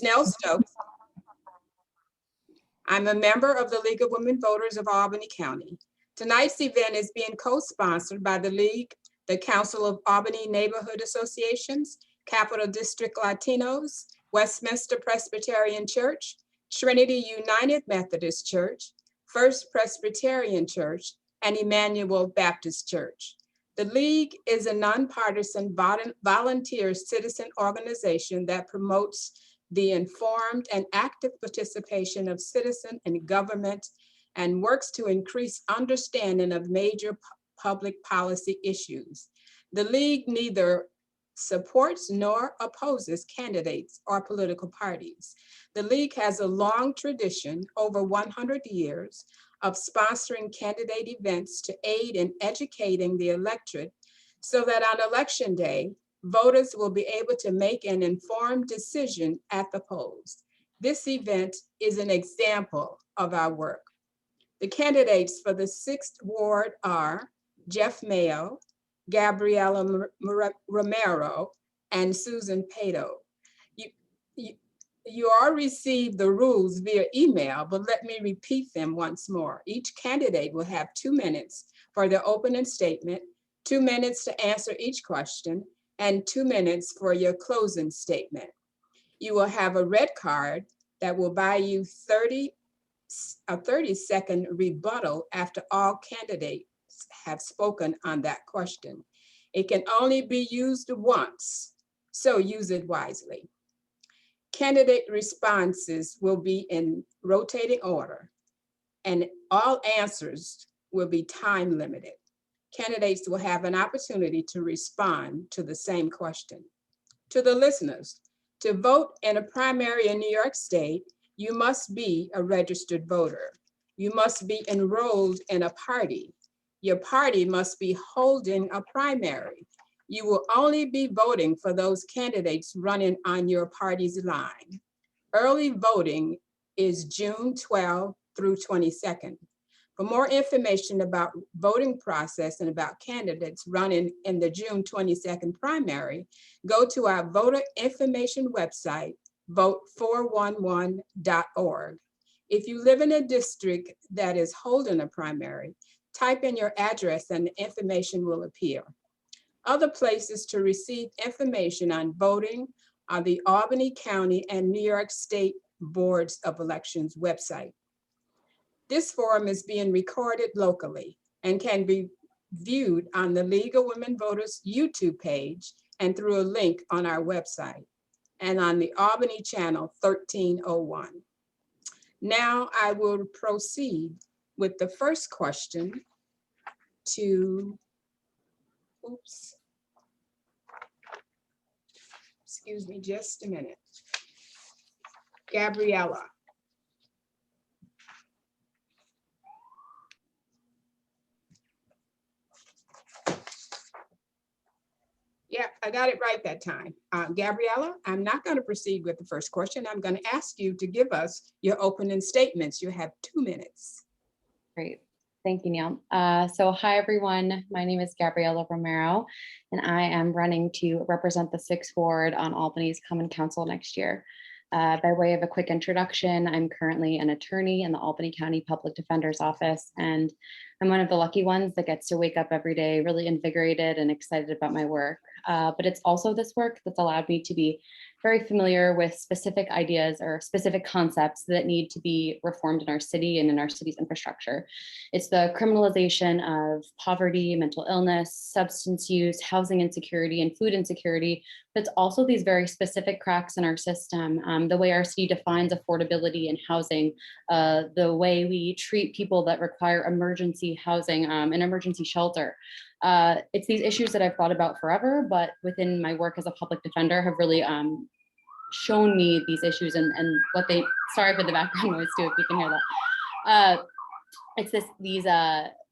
Nell Stokes. I'm a member of the League of Women Voters of Albany County. Tonight's event is being co-sponsored by the League, the Council of Albany Neighborhood Associations, Capital District Latinos, Westminster Presbyterian Church, Trinity United Methodist Church, First Presbyterian Church, and Emmanuel Baptist Church. The League is a nonpartisan volunteer citizen organization that promotes the informed and active participation of citizens in government and works to increase understanding of major public policy issues. The League neither supports nor opposes candidates or political parties. The League has a long tradition, over 100 years, of sponsoring candidate events to aid in educating the electorate so that on election day, voters will be able to make an informed decision at the polls. This event is an example of our work. The candidates for the 6th Ward are Jeff Mayo, Gabriella Romero, and Susan Pedo. You all received the rules via email, but let me repeat them once more. Each candidate will have 2 minutes for their opening statement, 2 minutes to answer each question, and 2 minutes for your closing statement. You will have a red card that will buy you a 30-second rebuttal after all candidates have spoken on that question. It can only be used once, so use it wisely. Candidate responses will be in rotating order, and all answers will be time limited. Candidates will have an opportunity to respond to the same question. To the listeners, to vote in a primary in New York State, you must be a registered voter. You must be enrolled in a party. Your party must be holding a primary. You will only be voting for those candidates running on your party's line. Early voting is June 12th through 22nd. For more information about voting process and about candidates running in the June 22nd primary, go to our voter information website, vote411.org. If you live in a district that is holding a primary, type in your address and the information will appear. Other places to receive information on voting are the Albany County and New York State Boards of Elections website. This forum is being recorded locally and can be viewed on the League of Women Voters YouTube page and through a link on our website and on the Albany channel 1301. Now I will proceed with the first question to, excuse me just a minute. Gabriella. Yeah, I got it right that time. Gabriella, I'm not going to proceed with the first question. I'm going to ask you to give us your opening statements. You have 2 minutes. Great. Thank you, Neil. So hi, everyone. My name is Gabriella Romero, and I am running to represent the 6th Ward on Albany's Common Council next year. By way of a quick introduction, I'm currently an attorney in the Albany County Public Defender's Office, and I'm one of the lucky ones that gets to wake up every day really invigorated and excited about my work. But it's also this work that's allowed me to be very familiar with specific ideas or specific concepts that need to be reformed in our city and in our city's infrastructure. It's the criminalization of poverty, mental illness, substance use, housing insecurity, and food insecurity. But it's also these very specific cracks in our system, the way our city defines affordability in housing, the way we treat people that require emergency housing and emergency shelter. It's these issues that I've thought about forever, but within my work as a public defender have really shown me these issues and what they, sorry for the background noise too, if you can hear that. It's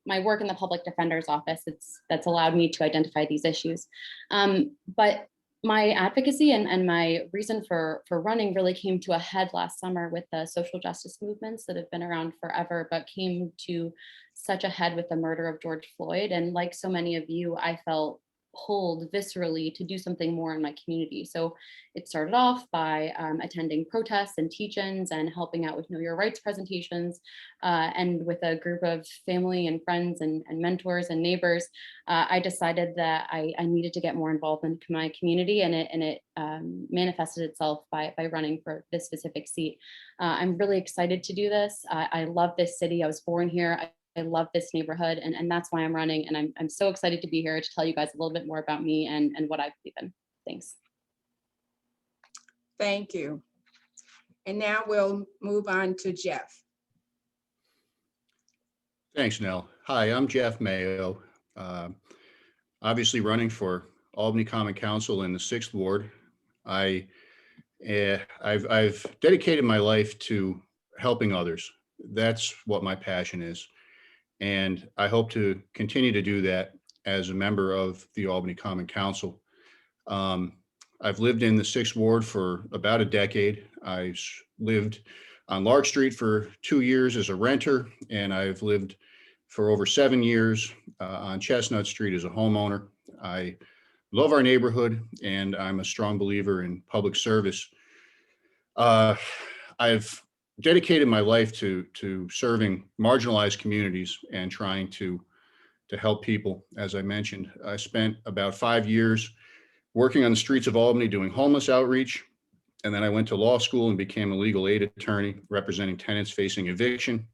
my work in the public defender's office, that's allowed me to identify these issues. But my advocacy and my reason for running really came to a head last summer with the social justice movements that have been around forever, but came to such a head with the murder of George Floyd. And like so many of you, I felt pulled viscerally to do something more in my community. So it started off by attending protests and teach-ins and helping out with Know Your Rights presentations, and with a group of family and friends and mentors and neighbors, I decided that I needed to get more involved in my community, and it manifested itself by running for this specific seat. I'm really excited to do this. I love this city. I was born here. I love this neighborhood, and that's why I'm running. And I'm so excited to be here to tell you guys a little bit more about me and what I believe in. Thanks. Thank you. And now we'll move on to Jeff. Thanks, Nell. Hi, I'm Jeff Mayo. Obviously running for Albany Common Council in the 6th Ward. I've dedicated my life to helping others. That's what my passion is. And I hope to continue to do that as a member of the Albany Common Council. I've lived in the 6th Ward for about a decade. I lived on Lark Street for 2 years as a renter, and I've lived for over 7 years on Chestnut Street as a homeowner. I love our neighborhood, and I'm a strong believer in public service. I've dedicated my life to serving marginalized communities and trying to help people. As I mentioned, I spent about 5 years working on the streets of Albany doing homeless outreach. And then I went to law school and became a legal aid attorney representing tenants facing eviction.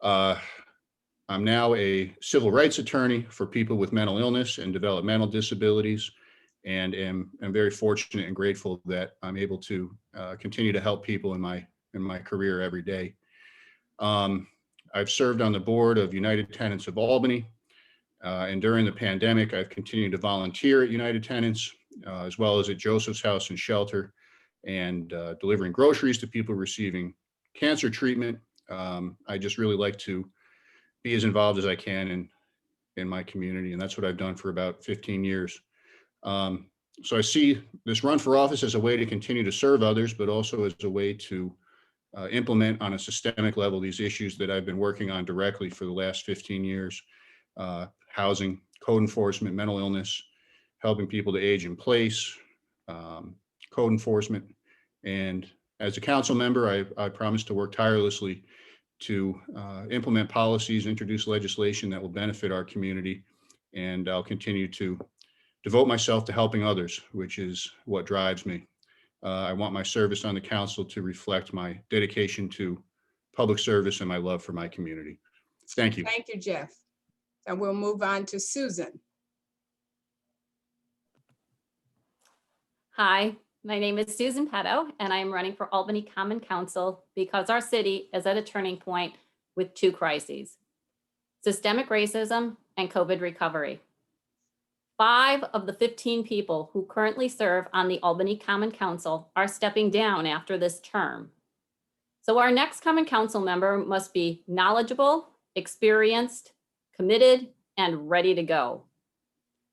I'm now a civil rights attorney for people with mental illness and developmental disabilities, and am very fortunate and grateful that I'm able to continue to help people in my career every day. I've served on the board of United Tenants of Albany, and during the pandemic, I've continued to volunteer at United Tenants, as well as at Joseph's House and Shelter, and delivering groceries to people receiving cancer treatment. I just really like to be as involved as I can in my community, and that's what I've done for about 15 years. So I see this run for office as a way to continue to serve others, but also as a way to implement on a systemic level these issues that I've been working on directly for the last 15 years. Housing, code enforcement, mental illness, helping people to age in place, code enforcement. And as a council member, I promise to work tirelessly to implement policies, introduce legislation that will benefit our community. And I'll continue to devote myself to helping others, which is what drives me. I want my service on the council to reflect my dedication to public service and my love for my community. Thank you. Thank you, Jeff. And we'll move on to Susan. Hi, my name is Susan Pedo, and I am running for Albany Common Council because our city is at a turning point with 2 crises: systemic racism and COVID recovery. 5 of the 15 people who currently serve on the Albany Common Council are stepping down after this term. So our next Common Council member must be knowledgeable, experienced, committed, and ready to go.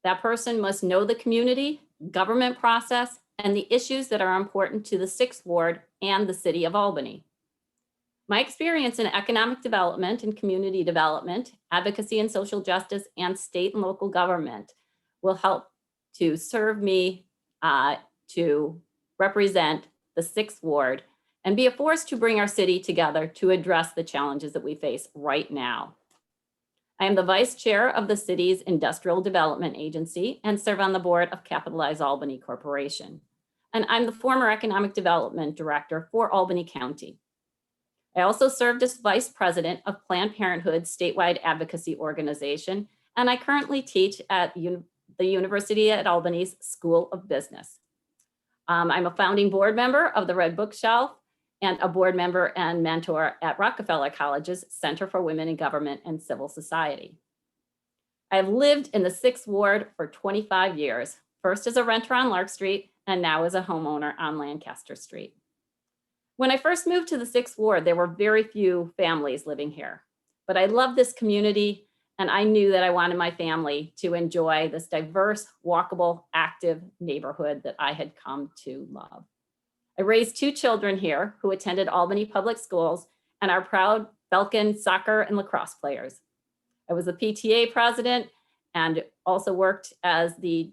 That person must know the community, government process, and the issues that are important to the 6th Ward and the city of Albany. My experience in economic development and community development, advocacy and social justice, and state and local government will help to serve me to represent the 6th Ward and be a force to bring our city together to address the challenges that we face right now. I am the vice chair of the city's industrial development agency and serve on the board of Capitalize Albany Corporation. And I'm the former economic development director for Albany County. I also served as vice president of Planned Parenthood's statewide advocacy organization, and I currently teach at the University at Albany's School of Business. I'm a founding board member of the Red Bookshelf and a board member and mentor at Rockefeller College's Center for Women in Government and Civil Society. I've lived in the 6th Ward for 25 years, first as a renter on Lark Street and now as a homeowner on Lancaster Street. When I first moved to the 6th Ward, there were very few families living here, but I love this community, and I knew that I wanted my family to enjoy this diverse, walkable, active neighborhood that I had come to love. I raised 2 children here who attended Albany Public Schools and are proud Falcon soccer and lacrosse players. I was the PTA president and also worked as the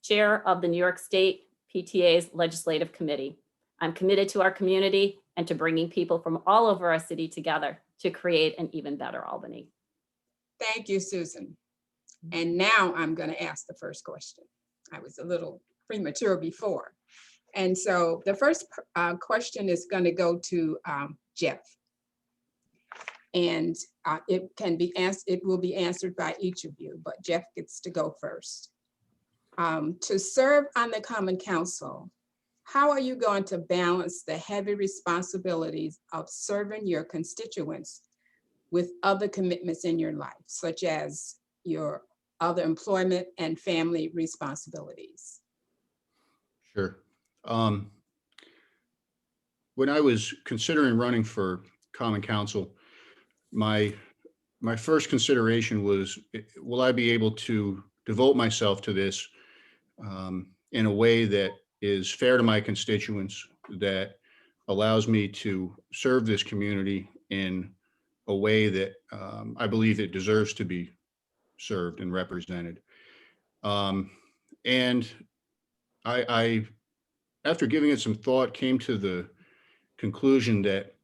chair of the New York State PTA's Legislative Committee. I'm committed to our community and to bringing people from all over our city together to create an even better Albany. Thank you, Susan. And now I'm going to ask the first question. I was a little premature before. And so the first question is going to go to Jeff. And it will be answered by each of you, but Jeff gets to go first. To serve on the Common Council, how are you going to balance the heavy responsibilities of serving your constituents with other commitments in your life, such as your other employment and family responsibilities? Sure. When I was considering running for Common Council, my first consideration was, will I be able to devote myself to this in a way that is fair to my constituents, that allows me to serve this community in a way that I believe it deserves to be served and represented. And I, after giving it some thought, came to the conclusion that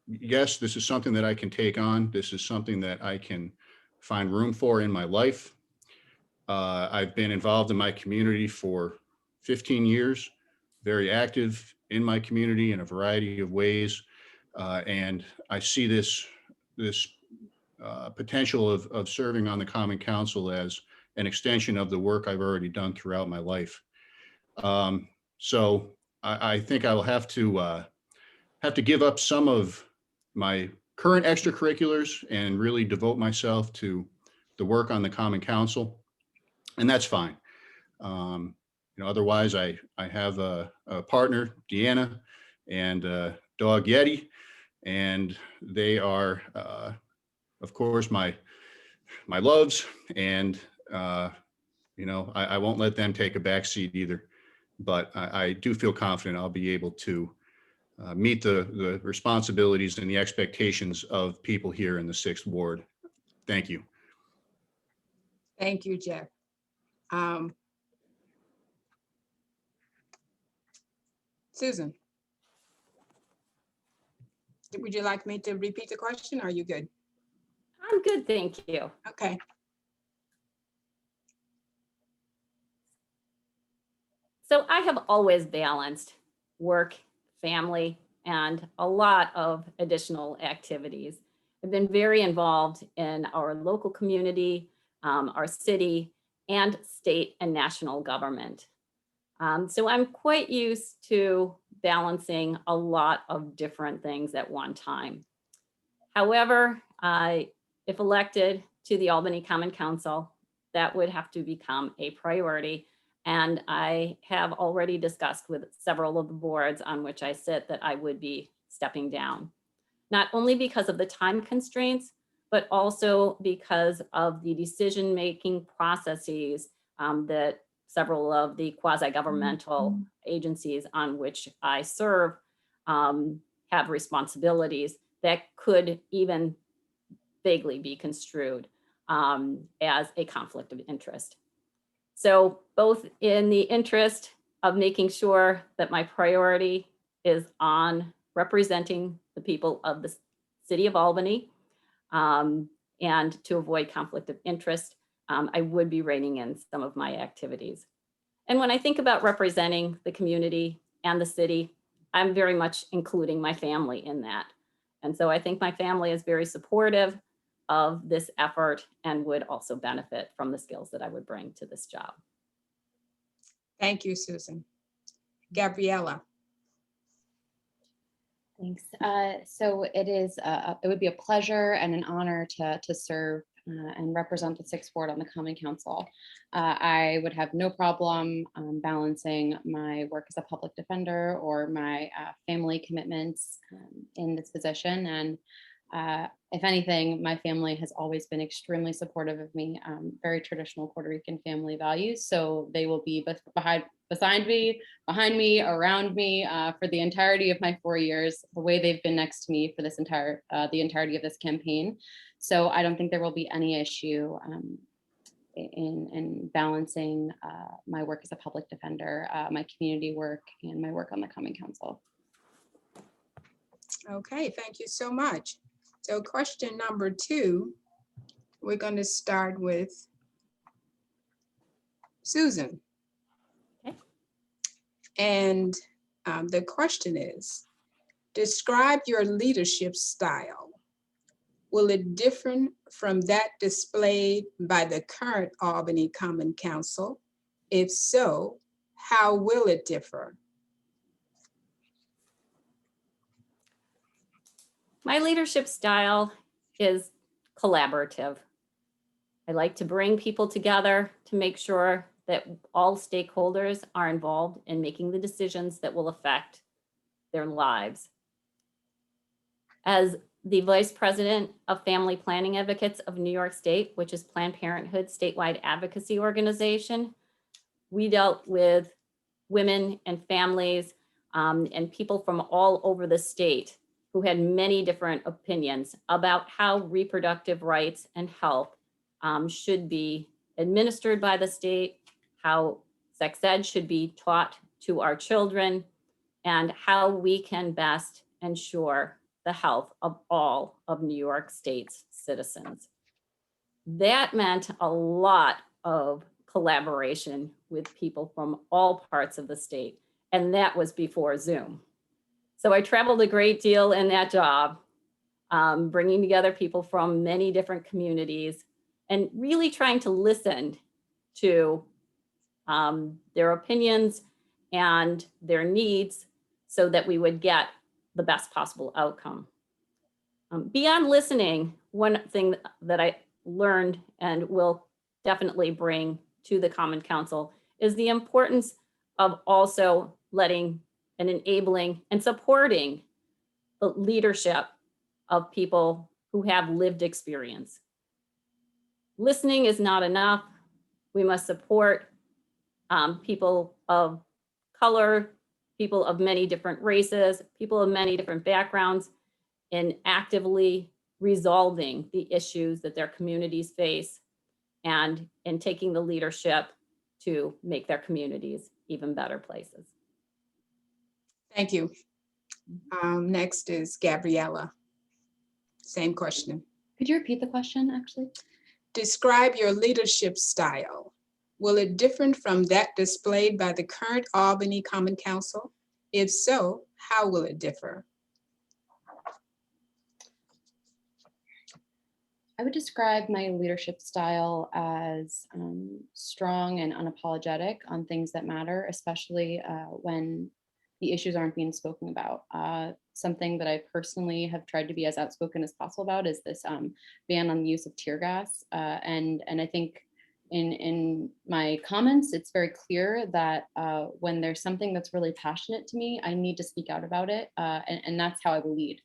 yes, this is something that I can take on. This is something that I can find room for in my life. I've been involved in my community for 15 years, very active in my community in a variety of ways. And I see this potential of serving on the Common Council as an extension of the work I've already done throughout my life. So I think I will have to give up some of my current extracurriculars and really devote myself to the work on the Common Council, and that's fine. Otherwise, I have a partner, Deanna, and a dog, Yeti, and they are, of course, my loves, and I won't let them take a back seat either. But I do feel confident I'll be able to meet the responsibilities and the expectations of people here in the 6th Ward. Thank you. Thank you, Jeff. Susan, would you like me to repeat the question? Or are you good? I'm good, thank you. Okay. So I have always balanced work, family, and a lot of additional activities. I've been very involved in our local community, our city, and state and national government. So I'm quite used to balancing a lot of different things at one time. However, if elected to the Albany Common Council, that would have to become a priority. And I have already discussed with several of the boards on which I sit that I would be stepping down, not only because of the time constraints, but also because of the decision-making processes that several of the quasi-governmental agencies on which I serve have responsibilities that could even vaguely be construed as a conflict of interest. So both in the interest of making sure that my priority is on representing the people of the city of Albany and to avoid conflict of interest, I would be reining in some of my activities. And when I think about representing the community and the city, I'm very much including my family in that. And so I think my family is very supportive of this effort and would also benefit from the skills that I would bring to this job. Thank you, Susan. Gabriella. Thanks. So it would be a pleasure and an honor to serve and represent the 6th Ward on the Common Council. I would have no problem balancing my work as a public defender or my family commitments in this position. And if anything, my family has always been extremely supportive of me, very traditional Puerto Rican family values. So they will be behind me, around me for the entirety of my 4 years, the way they've been next to me for this the entirety of this campaign. So I don't think there will be any issue in balancing my work as a public defender, my community work, and my work on the Common Council. Okay, thank you so much. So question number 2, we're going to start with Susan. Okay. And the question is, describe your leadership style. Will it differ from that displayed by the current Albany Common Council? If so, how will it differ? My leadership style is collaborative. I like to bring people together to make sure that all stakeholders are involved in making the decisions that will affect their lives. As the Vice President of Family Planning Advocates of New York State, which is Planned Parenthood statewide advocacy organization, we dealt with women and families and people from all over the state who had many different opinions about how reproductive rights and health should be administered by the state, how sex ed should be taught to our children, and how we can best ensure the health of all of New York State's citizens. That meant a lot of collaboration with people from all parts of the state, and that was before Zoom. So I traveled a great deal in that job, bringing together people from many different communities and really trying to listen to their opinions and their needs so that we would get the best possible outcome. Beyond listening, one thing that I learned and will definitely bring to the Common Council is the importance of also letting and enabling and supporting the leadership of people who have lived experience. Listening is not enough. We must support people of color, people of many different races, people of many different backgrounds in actively resolving the issues that their communities face and in taking the leadership to make their communities even better places. Thank you. Next is Gabriella. Same question. Could you repeat the question, actually? Describe your leadership style. Will it differ from that displayed by the current Albany Common Council? If so, how will it differ? I would describe my leadership style as strong and unapologetic on things that matter, especially when the issues aren't being spoken about. Something that I personally have tried to be as outspoken as possible about is this ban on the use of tear gas. And I think in my comments, it's very clear that when there's something that's really passionate to me, I need to speak out about it. And that's how I will lead.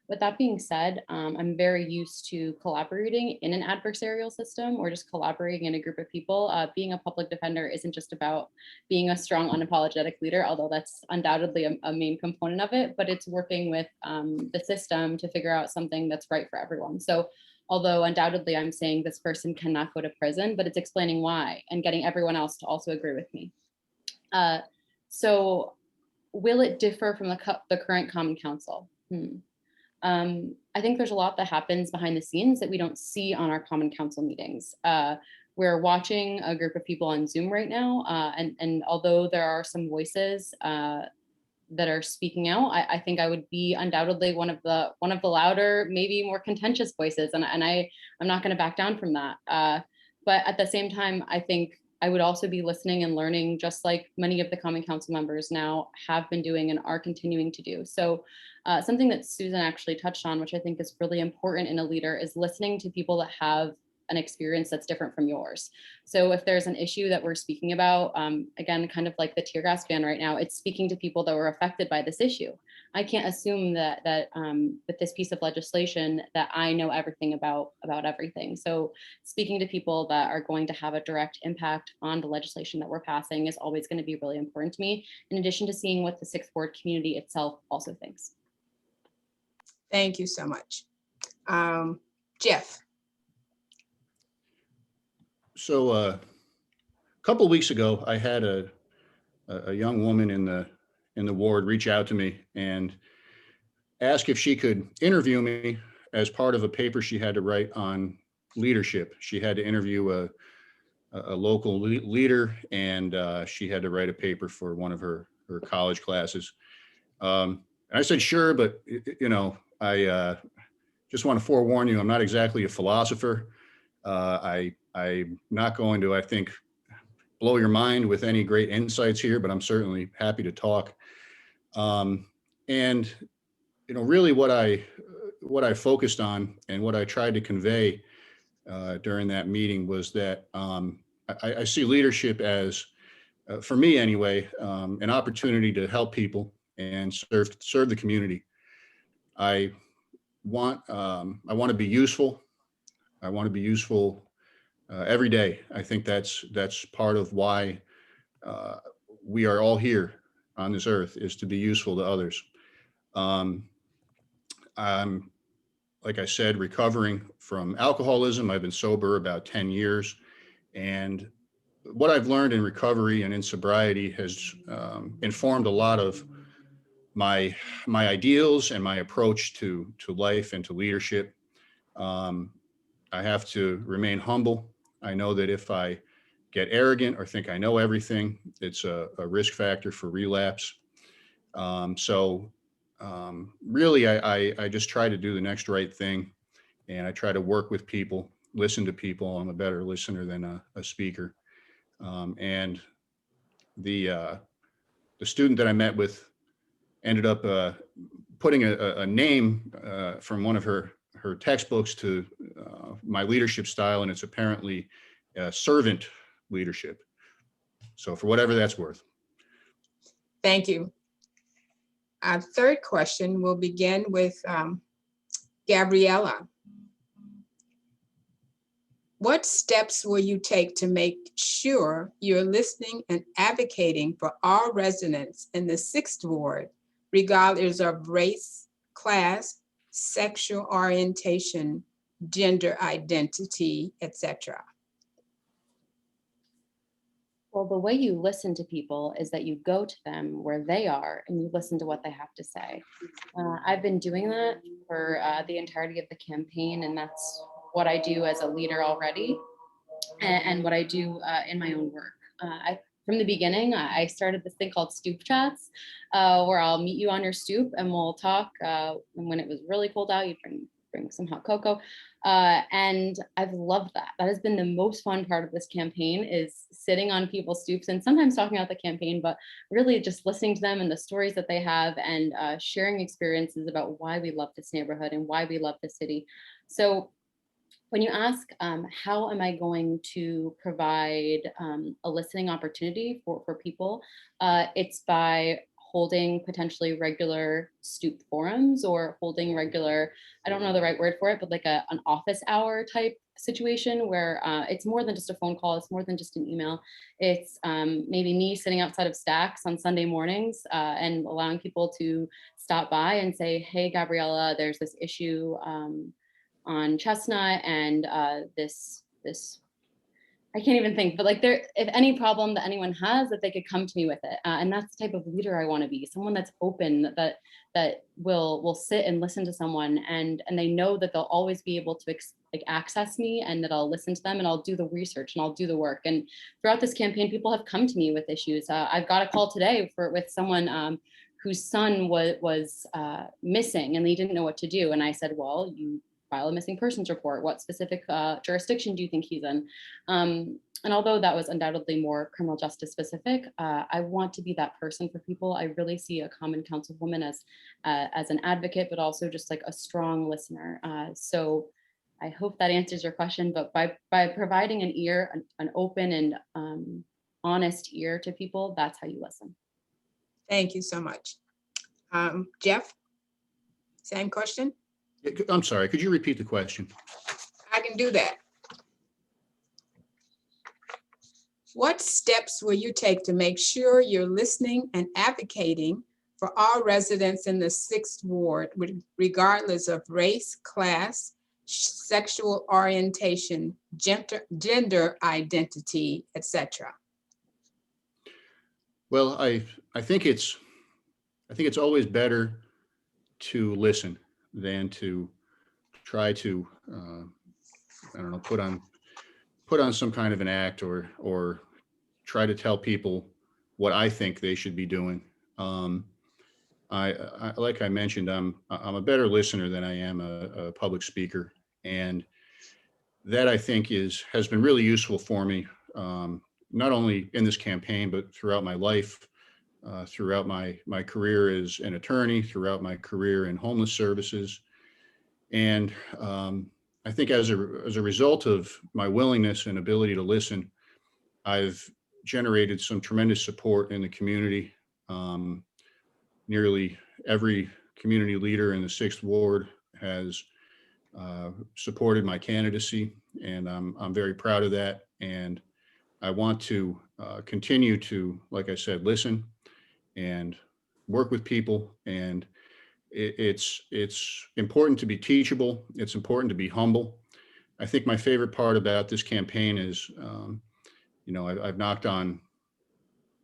With that being said, I'm very used to collaborating in an adversarial system or just collaborating in a group of people. Being a public defender isn't just about being a strong, unapologetic leader, although that's undoubtedly a main component of it, but it's working with the system to figure out something that's right for everyone. So although undoubtedly I'm saying this person cannot go to prison, but it's explaining why and getting everyone else to also agree with me. So will it differ from the current Common Council? I think there's a lot that happens behind the scenes that we don't see on our Common Council meetings. We're watching a group of people on Zoom right now, and although there are some voices that are speaking out, I think I would be undoubtedly one of the louder, maybe more contentious voices, and I'm not going to back down from that. But at the same time, I think I would also be listening and learning, just like many of the Common Council members now have been doing and are continuing to do. So something that Susan actually touched on, which I think is really important in a leader, is listening to people that have an experience that's different from yours. So if there's an issue that we're speaking about, again, kind of like the tear gas ban right now, it's speaking to people that were affected by this issue. I can't assume that with this piece of legislation that I know everything about everything. So speaking to people that are going to have a direct impact on the legislation that we're passing is always going to be really important to me, in addition to seeing what the Sixth Ward community itself also thinks. Thank you so much. Jeff. So a couple of weeks ago, I had a young woman in the ward reach out to me and ask if she could interview me as part of a paper she had to write on leadership. She had to interview a local leader, and she had to write a paper for one of her college classes. And I said, sure, but you know, I just want to forewarn you, I'm not exactly a philosopher. I'm not going to, I think, blow your mind with any great insights here, but I'm certainly happy to talk. And you know, really what I focused on and what I tried to convey during that meeting was that I see leadership as, for me anyway, an opportunity to help people and serve the community. I want to be useful. I want to be useful every day. I think that's part of why we are all here on this earth, is to be useful to others. I'm, like I said, recovering from alcoholism. I've been sober about 10 years. And what I've learned in recovery and in sobriety has informed a lot of my ideals and my approach to life and to leadership. I have to remain humble. I know that if I get arrogant or think I know everything, it's a risk factor for relapse. Really, I just try to do the next right thing, and I try to work with people, listen to people. I'm a better listener than a speaker. And the student that I met with ended up putting a name from one of her textbooks to my leadership style, and it's apparently servant leadership. So for whatever that's worth. Thank you. Our third question will begin with Gabriella. What steps will you take to make sure you're listening and advocating for all residents in the 6th Ward, regardless of race, class, sexual orientation, gender identity, etc.? Well, the way you listen to people is that you go to them where they are and you listen to what they have to say. I've been doing that for the entirety of the campaign, and that's what I do as a leader already, and what I do in my own work. From the beginning, I started this thing called stoop chats, where I'll meet you on your stoop and we'll talk. And when it was really cold out, you'd bring some hot cocoa. And I've loved that. That has been the most fun part of this campaign, is sitting on people's stoops and sometimes talking about the campaign, but really just listening to them and the stories that they have, and sharing experiences about why we love this neighborhood and why we love the city. So when you ask, how am I going to provide a listening opportunity for people, it's by holding potentially regular stoop forums, or holding regular, I don't know the right word for it, but like an office hour type situation where it's more than just a phone call, it's more than just an email. It's maybe me sitting outside of Stacks on Sunday mornings and allowing people to stop by and say, hey, Gabriella, there's this issue on Chestnut, and this I can't even think, but like, if any problem that anyone has, that they could come to me with it. And that's the type of leader I want to be, someone that's open, that will sit and listen to someone, and they know that they'll always be able to access me, and that I'll listen to them, and I'll do the research and I'll do the work. And throughout this campaign, people have come to me with issues. I've got a call today with someone whose son was missing, and they didn't know what to do. And I said, well, you file a missing persons report. What specific jurisdiction do you think he's in? And although that was undoubtedly more criminal justice specific, I want to be that person for people. I really see a Common Councilwoman as an advocate, but also just like a strong listener. So I hope that answers your question, but by providing an ear, an open and honest ear to people, that's how you listen. Thank you so much. Jeff, same question? I'm sorry, could you repeat the question? I can do that. What steps will you take to make sure you're listening and advocating for all residents in the 6th Ward, regardless of race, class, sexual orientation, gender identity, etc.? Well, I think it's always better to listen than to try to I don't know, put on some kind of an act or try to tell people what I think they should be doing. I like I mentioned, I'm a better listener than I am a public speaker, and that I think has been really useful for me, not only in this campaign but throughout my life, throughout my career as an attorney, throughout my career in homeless services, and I think as a result of my willingness and ability to listen, I've generated some tremendous support in the community. Nearly every community leader in the 6th Ward has supported my candidacy, and I'm very proud of that. And I want to continue to, like I said, listen and work with people. And it's important to be teachable. It's important to be humble. I think my favorite part about this campaign is, I've knocked on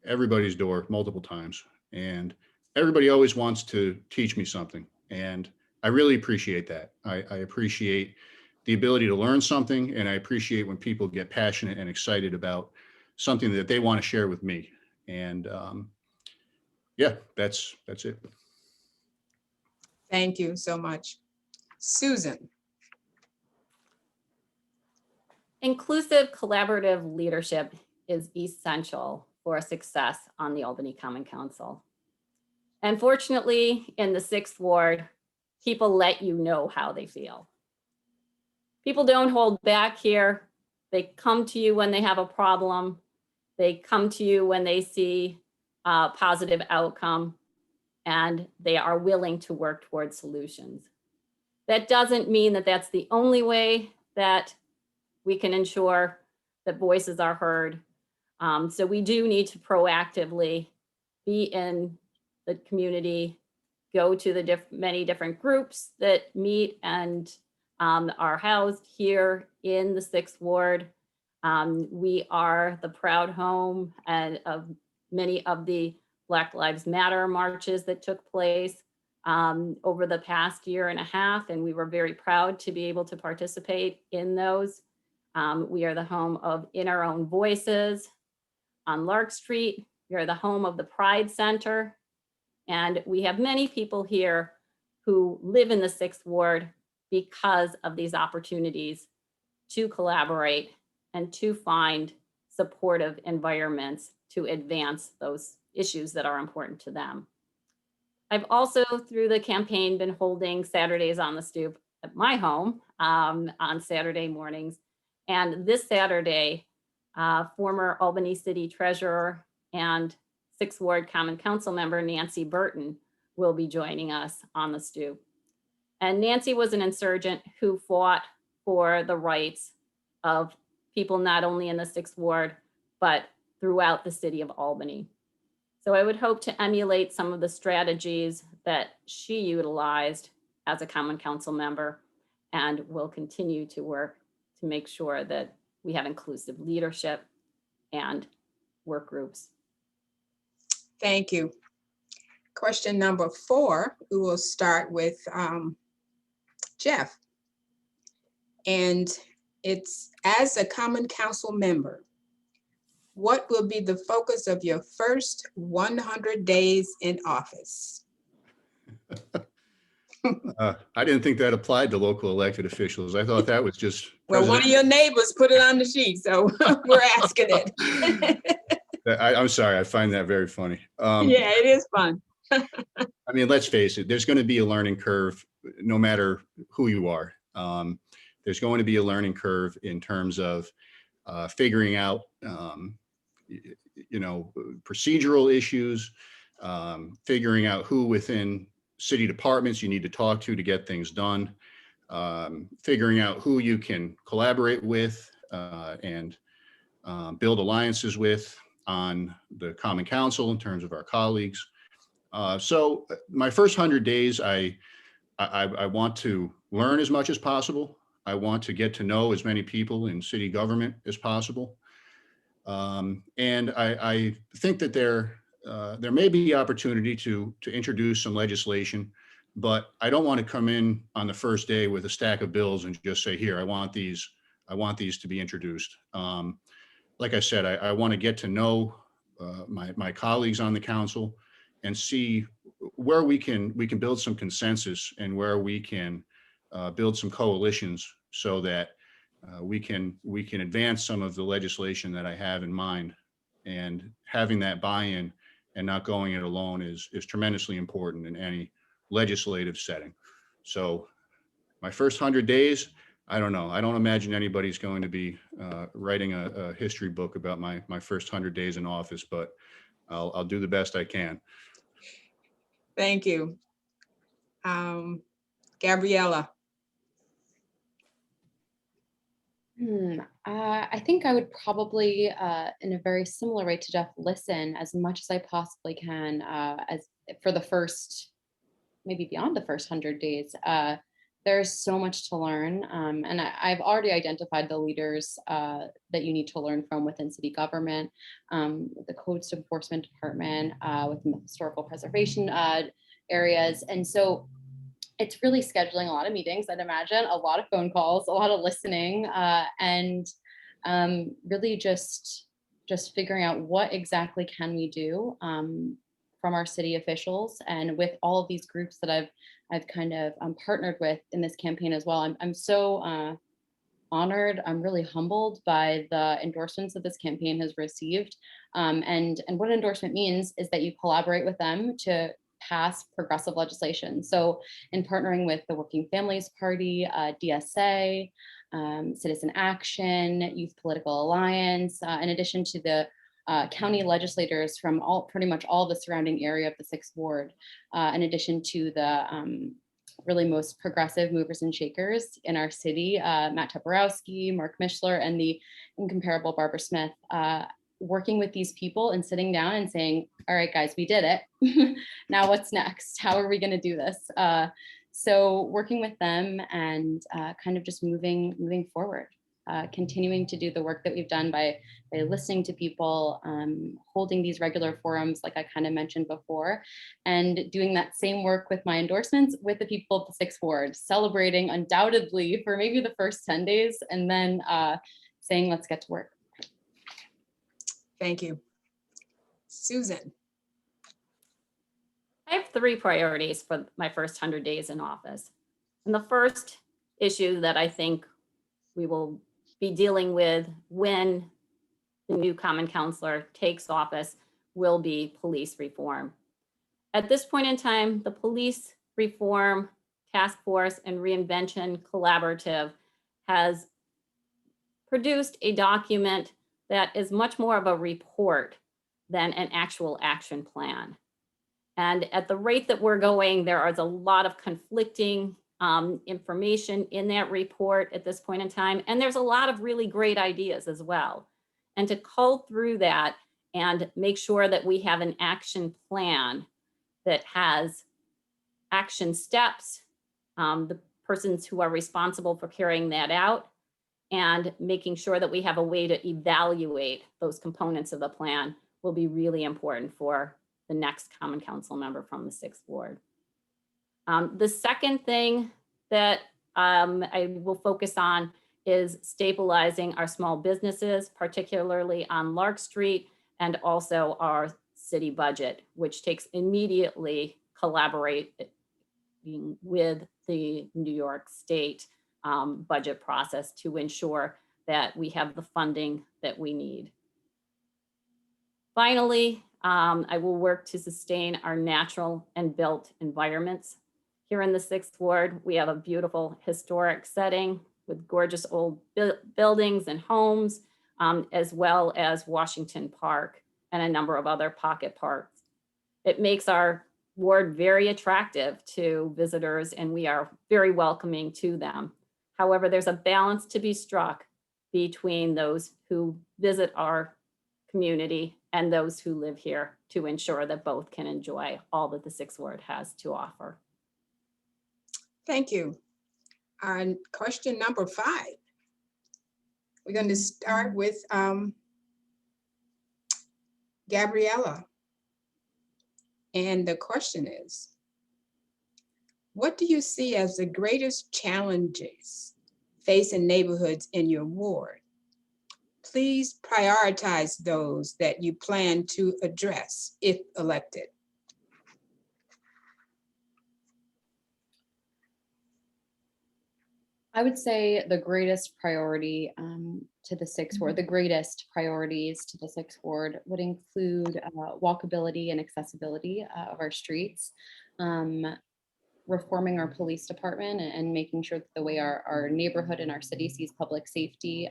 everybody's door multiple times, and everybody always wants to teach me something. And I really appreciate that. I appreciate the ability to learn something, and I appreciate when people get passionate and excited about something that they want to share with me. And yeah, that's it. Thank you so much. Susan. Inclusive collaborative leadership is essential for success on the Albany Common Council. And fortunately, in the 6th Ward, people let you know how they feel. People don't hold back here. They come to you when they have a problem. They come to you when they see a positive outcome, and they are willing to work towards solutions. That doesn't mean that that's the only way that we can ensure that voices are heard. So we do need to proactively be in the community, go to the many different groups that meet and are housed here in the 6th Ward. We are the proud home of many of the Black Lives Matter marches that took place over the past year and a half, and we were very proud to be able to participate in those. We are the home of In Our Own Voices on Lark Street. We are the home of the Pride Center. And we have many people here who live in the 6th Ward because of these opportunities to collaborate and to find supportive environments to advance those issues that are important to them. I've also, through the campaign, been holding Saturdays on the Stoop at my home on Saturday mornings. And this Saturday, former Albany City Treasurer and 6th Ward Common Councilmember Nancy Burton will be joining us on the Stoop. And Nancy was an insurgent who fought for the rights of people not only in the 6th Ward, but throughout the city of Albany. So I would hope to emulate some of the strategies that she utilized as a Common Council member, and will continue to work to make sure that we have inclusive leadership and work groups. Thank you. Question number 4, we will start with Jeff. And it's, as a Common Council member, what will be the focus of your first 100 days in office? I didn't think that applied to local elected officials. I thought that was just. Well, one of your neighbors put it on the sheet, so we're asking it. I'm sorry, I find that very funny. Yeah, it is fun. I mean, let's face it, there's going to be a learning curve no matter who you are. There's going to be a learning curve in terms of figuring out, procedural issues, figuring out who within city departments you need to talk to get things done, figuring out who you can collaborate with and build alliances with on the Common Council in terms of our colleagues. So my first 100 days, I want to learn as much as possible. I want to get to know as many people in city government as possible. And I think that there may be opportunity to introduce some legislation, but I don't want to come in on the first day with a stack of bills and just say, here, I want these to be introduced. Like I said, I want to get to know my colleagues on the council and see where we can build some consensus and where we can build some coalitions so that we can advance some of the legislation that I have in mind. And having that buy-in and not going it alone is tremendously important in any legislative setting. So my first 100 days, I don't know. I don't imagine anybody's going to be writing a history book about my first 100 days in office, but I'll do the best I can. Thank you. Gabriella. I think I would probably, in a very similar way to Jeff, listen as much as I possibly can as for the first, maybe beyond the first 100 days. There's so much to learn. And I've already identified the leaders that you need to learn from within city government, the Codes Enforcement Department, with the historical preservation areas. And so it's really scheduling a lot of meetings, I'd imagine, a lot of phone calls, a lot of listening, and really just figuring out what exactly can we do from our city officials and with all of these groups that I've kind of partnered with in this campaign as well. I'm so honored. I'm really humbled by the endorsements that this campaign has received. And what an endorsement means is that you collaborate with them to pass progressive legislation. So in partnering with the Working Families Party, DSA, Citizen Action, Youth Political Alliance, in addition to the county legislators from pretty much all the surrounding area of the 6th Ward, in addition to the really most progressive movers and shakers in our city, Matt Toporowski, Mark Mishler, and the incomparable Barbara Smith, working with these people and sitting down and saying, all right, guys, we did it. Now what's next? How are we going to do this? So working with them and kind of just moving forward, continuing to do the work that we've done by listening to people, holding these regular forums, like I kind of mentioned before, and doing that same work with my endorsements with the people of the 6th Ward, celebrating undoubtedly for maybe the first 10 days, and then saying, let's get to work. Thank you. Susan. I have 3 priorities for my first 100 days in office. And the first issue that I think we will be dealing with when the new common councilor takes office will be police reform. At this point in time, the Police Reform Task Force and Reinvention Collaborative has produced a document that is much more of a report than an actual action plan. And at the rate that we're going, there is a lot of conflicting information in that report at this point in time. And there's a lot of really great ideas as well. And to cull through that and make sure that we have an action plan that has action steps, the persons who are responsible for carrying that out, and making sure that we have a way to evaluate those components of the plan will be really important for the next Common Council member from the 6th Ward. The second thing that I will focus on is stabilizing our small businesses, particularly on Lark Street, and also our city budget, which takes immediately collaborating with the New York State budget process to ensure that we have the funding that we need. Finally, I will work to sustain our natural and built environments. Here in the 6th Ward, we have a beautiful historic setting with gorgeous old buildings and homes, as well as Washington Park and a number of other pocket parks. It makes our ward very attractive to visitors, and we are very welcoming to them. However, there's a balance to be struck between those who visit our community and those who live here to ensure that both can enjoy all that the 6th Ward has to offer. Thank you. on question number 5. We're going to start with Gabriella. And the question is, what do you see as the greatest challenges facing neighborhoods in your ward? Please prioritize those that you plan to address if elected. I would say the greatest priority to the sixth ward, the greatest priorities to the sixth ward would include walkability and accessibility of our streets, reforming our police department and making sure that the way our neighborhood and our city sees public safety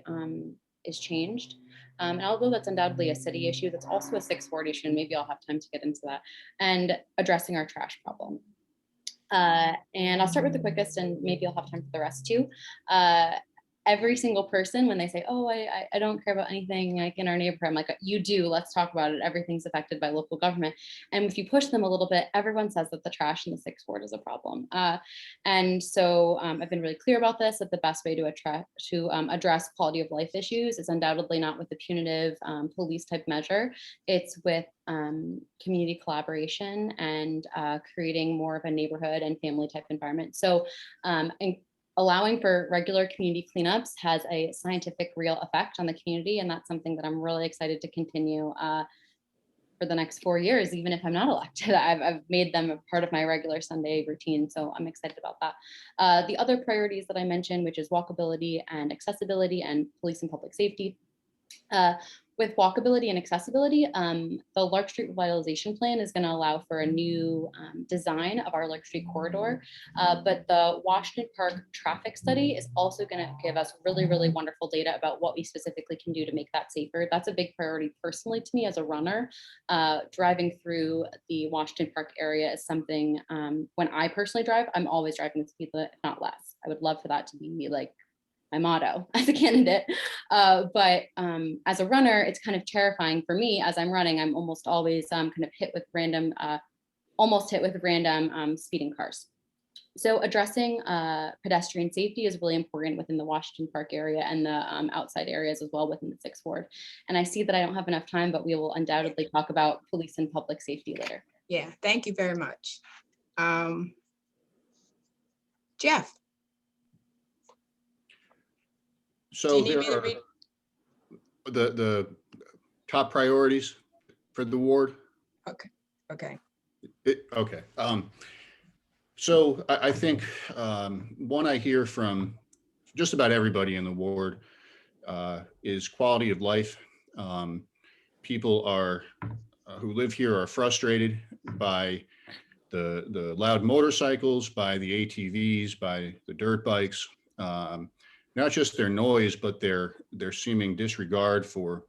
is changed. And although that's undoubtedly a city issue, that's also a sixth ward issue, and maybe I'll have time to get into that, and addressing our trash problem. And I'll start with the quickest, and maybe I'll have time for the rest too. Every single person, when they say, oh, I don't care about anything like in our neighborhood, I'm like, you do, let's talk about it. Everything's affected by local government. And if you push them a little bit, everyone says that the trash in the sixth ward is a problem. And so I've been really clear about this, that the best way to address quality of life issues is undoubtedly not with the punitive police type measure. It's with community collaboration and creating more of a neighborhood and family type environment. So allowing for regular community cleanups has a scientific real effect on the community. And that's something that I'm really excited to continue for the next 4 years, even if I'm not elected. I've made them a part of my regular Sunday routine. So I'm excited about that. The other priorities that I mentioned, which is walkability and accessibility and police and public safety. With walkability and accessibility, the Lark Street Revitalization Plan is going to allow for a new design of our Lark Street corridor. But the Washington Park traffic study is also going to give us really, really wonderful data about what we specifically can do to make that safer. That's a big priority personally to me as a runner. Driving through the Washington Park area is something, when I personally drive, I'm always driving the speed limit, if not less. I would love for that to be like my motto as a candidate. But as a runner, it's kind of terrifying for me as I'm running. I'm almost always kind of hit with random speeding cars. So addressing pedestrian safety is really important within the Washington Park area and the outside areas as well within the sixth ward. And I see that I don't have enough time, but we will undoubtedly talk about police and public safety later. Yeah, thank you very much. Jeff. So here are the top priorities for the ward. Okay. Okay. So I think one I hear from just about everybody in the ward is quality of life. People who live here are frustrated by the loud motorcycles, by the ATVs, by the dirt bikes. Not just their noise, but their seeming disregard for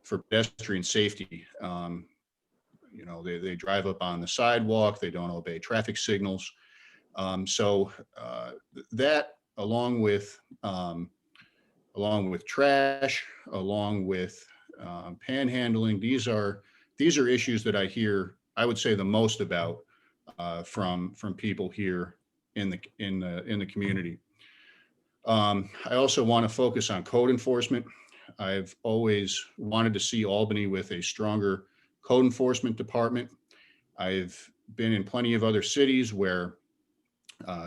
pedestrian safety. They drive up on the sidewalk, they don't obey traffic signals. So that, along with trash, along with panhandling, these are issues that I hear, I would say, the most about from people here in the community. I also want to focus on code enforcement. I've always wanted to see Albany with a stronger code enforcement department. I've been in plenty of other cities where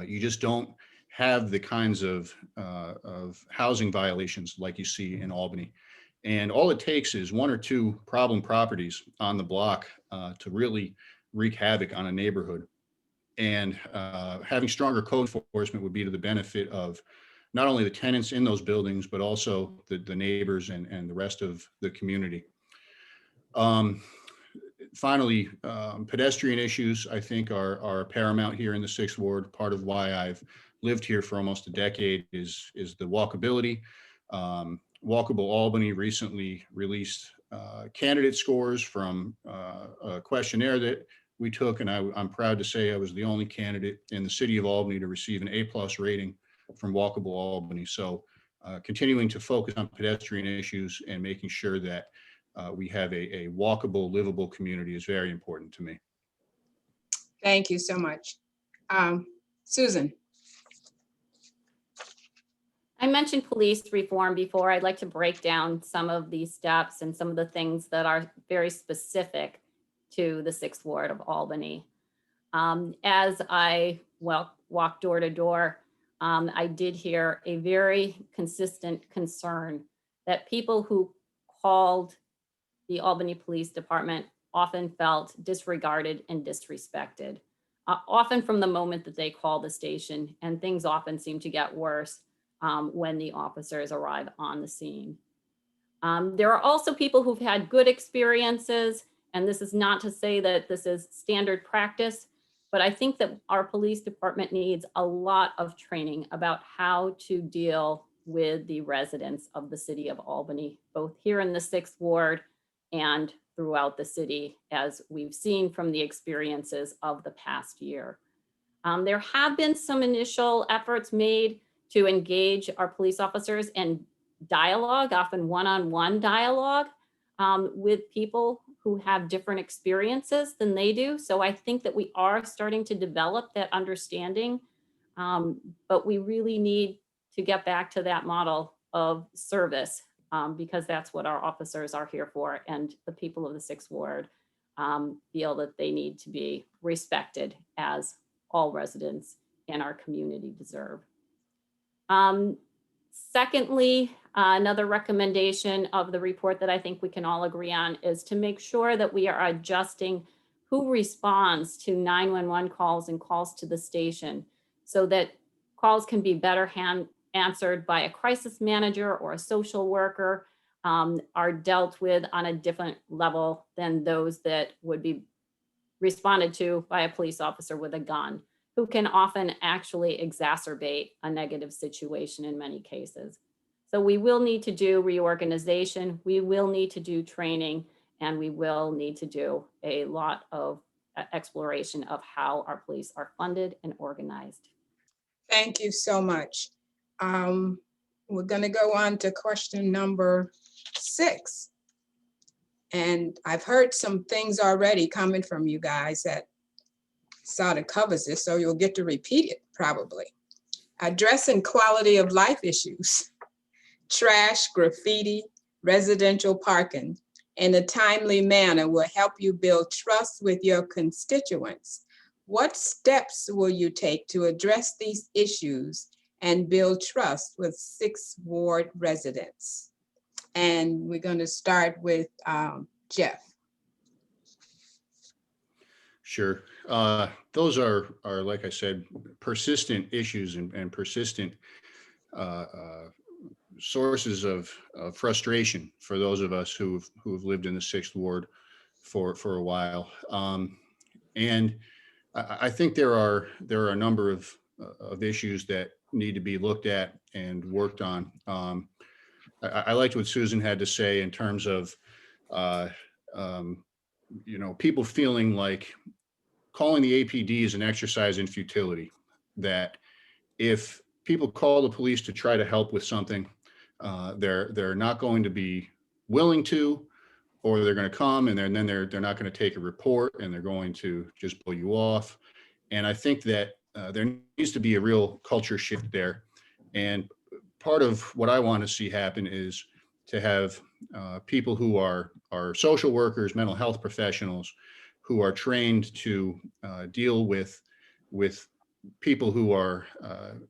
you just don't have the kinds of housing violations like you see in Albany. And all it takes is 1 or 2 problem properties on the block to really wreak havoc on a neighborhood. And having stronger code enforcement would be to the benefit of not only the tenants in those buildings, but also the neighbors and the rest of the community. Finally, pedestrian issues, I think, are paramount here in the 6th Ward. Part of why I've lived here for almost a decade is the walkability. Walkable Albany recently released candidate scores from a questionnaire that we took, and I'm proud to say I was the only candidate in the city of Albany to receive an A+ rating from Walkable Albany. So continuing to focus on pedestrian issues and making sure that we have a walkable, livable community is very important to me. Thank you so much. Susan. I mentioned police reform before. I'd like to break down some of these steps and some of the things that are very specific to the 6th Ward of Albany. As I walked door to door, I did hear a very consistent concern that people who called the Albany Police Department often felt disregarded and disrespected, often from the moment that they call the station, and things often seem to get worse when the officers arrive on the scene. There are also people who've had good experiences, and this is not to say that this is standard practice, but I think that our police department needs a lot of training about how to deal with the residents of the city of Albany, both here in the 6th Ward and throughout the city, as we've seen from the experiences of the past year. There have been some initial efforts made to engage our police officers in dialogue, often one-on-one dialogue with people who have different experiences than they do. So I think that we are starting to develop that understanding, but we really need to get back to that model of service because that's what our officers are here for. And the people of the 6th Ward feel that they need to be respected as all residents in our community deserve. Secondly, another recommendation of the report that I think we can all agree on is to make sure that we are adjusting who responds to 911 calls and calls to the station so that calls can be better answered by a crisis manager or a social worker, are dealt with on a different level than those that would be responded to by a police officer with a gun, who can often actually exacerbate a negative situation in many cases. So we will need to do reorganization, we will need to do training, and we will need to do a lot of exploration of how our police are funded and organized. Thank you so much. We're going to go on to question number 6. And I've heard some things already coming from you guys that sort of covers this, so you'll get to repeat it probably. Addressing quality of life issues, trash, graffiti, residential parking in a timely manner will help you build trust with your constituents. What steps will you take to address these issues and build trust with 6th Ward residents? And we're going to start with Jeff. Sure. Those are, like I said, persistent issues and persistent sources of frustration for those of us who've lived in the 6th Ward for a while. And I think there are a number of issues that need to be looked at and worked on. I liked what Susan had to say in terms of people feeling like calling the APD is an exercise in futility, that if people call the police to try to help with something, they're not going to be willing to, or they're going to come and then they're not going to take a report and they're going to just blow you off. And I think that there needs to be a real culture shift there. And part of what I want to see happen is to have people who are social workers, mental health professionals, who are trained to deal with people who are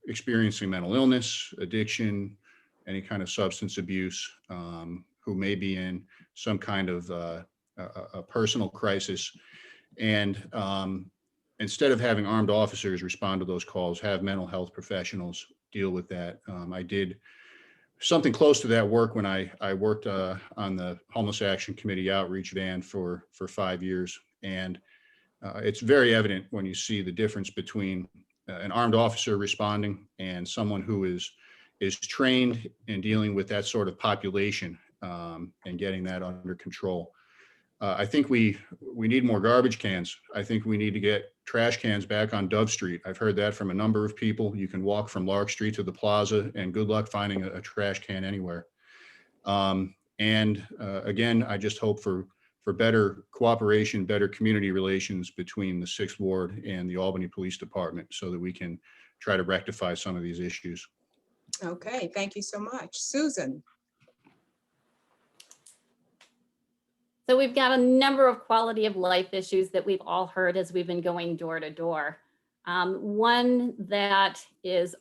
experiencing mental illness, addiction, any kind of substance abuse, who may be in some kind of a personal crisis. And instead of having armed officers respond to those calls, have mental health professionals deal with that. I did something close to that work when I worked on the Homeless Action Committee outreach van for 5 years. And it's very evident when you see the difference between an armed officer responding and someone who is trained in dealing with that sort of population and getting that under control. I think we need more garbage cans. I think we need to get trash cans back on Dove Street. I've heard that from a number of people. You can walk from Lark Street to the plaza and good luck finding a trash can anywhere. Again, I just hope for better cooperation, better community relations between the 6th Ward and the Albany Police Department so that we can try to rectify some of these issues. Okay, thank you so much. Susan? So we've got a number of quality of life issues that we've all heard as we've been going door to door. One that is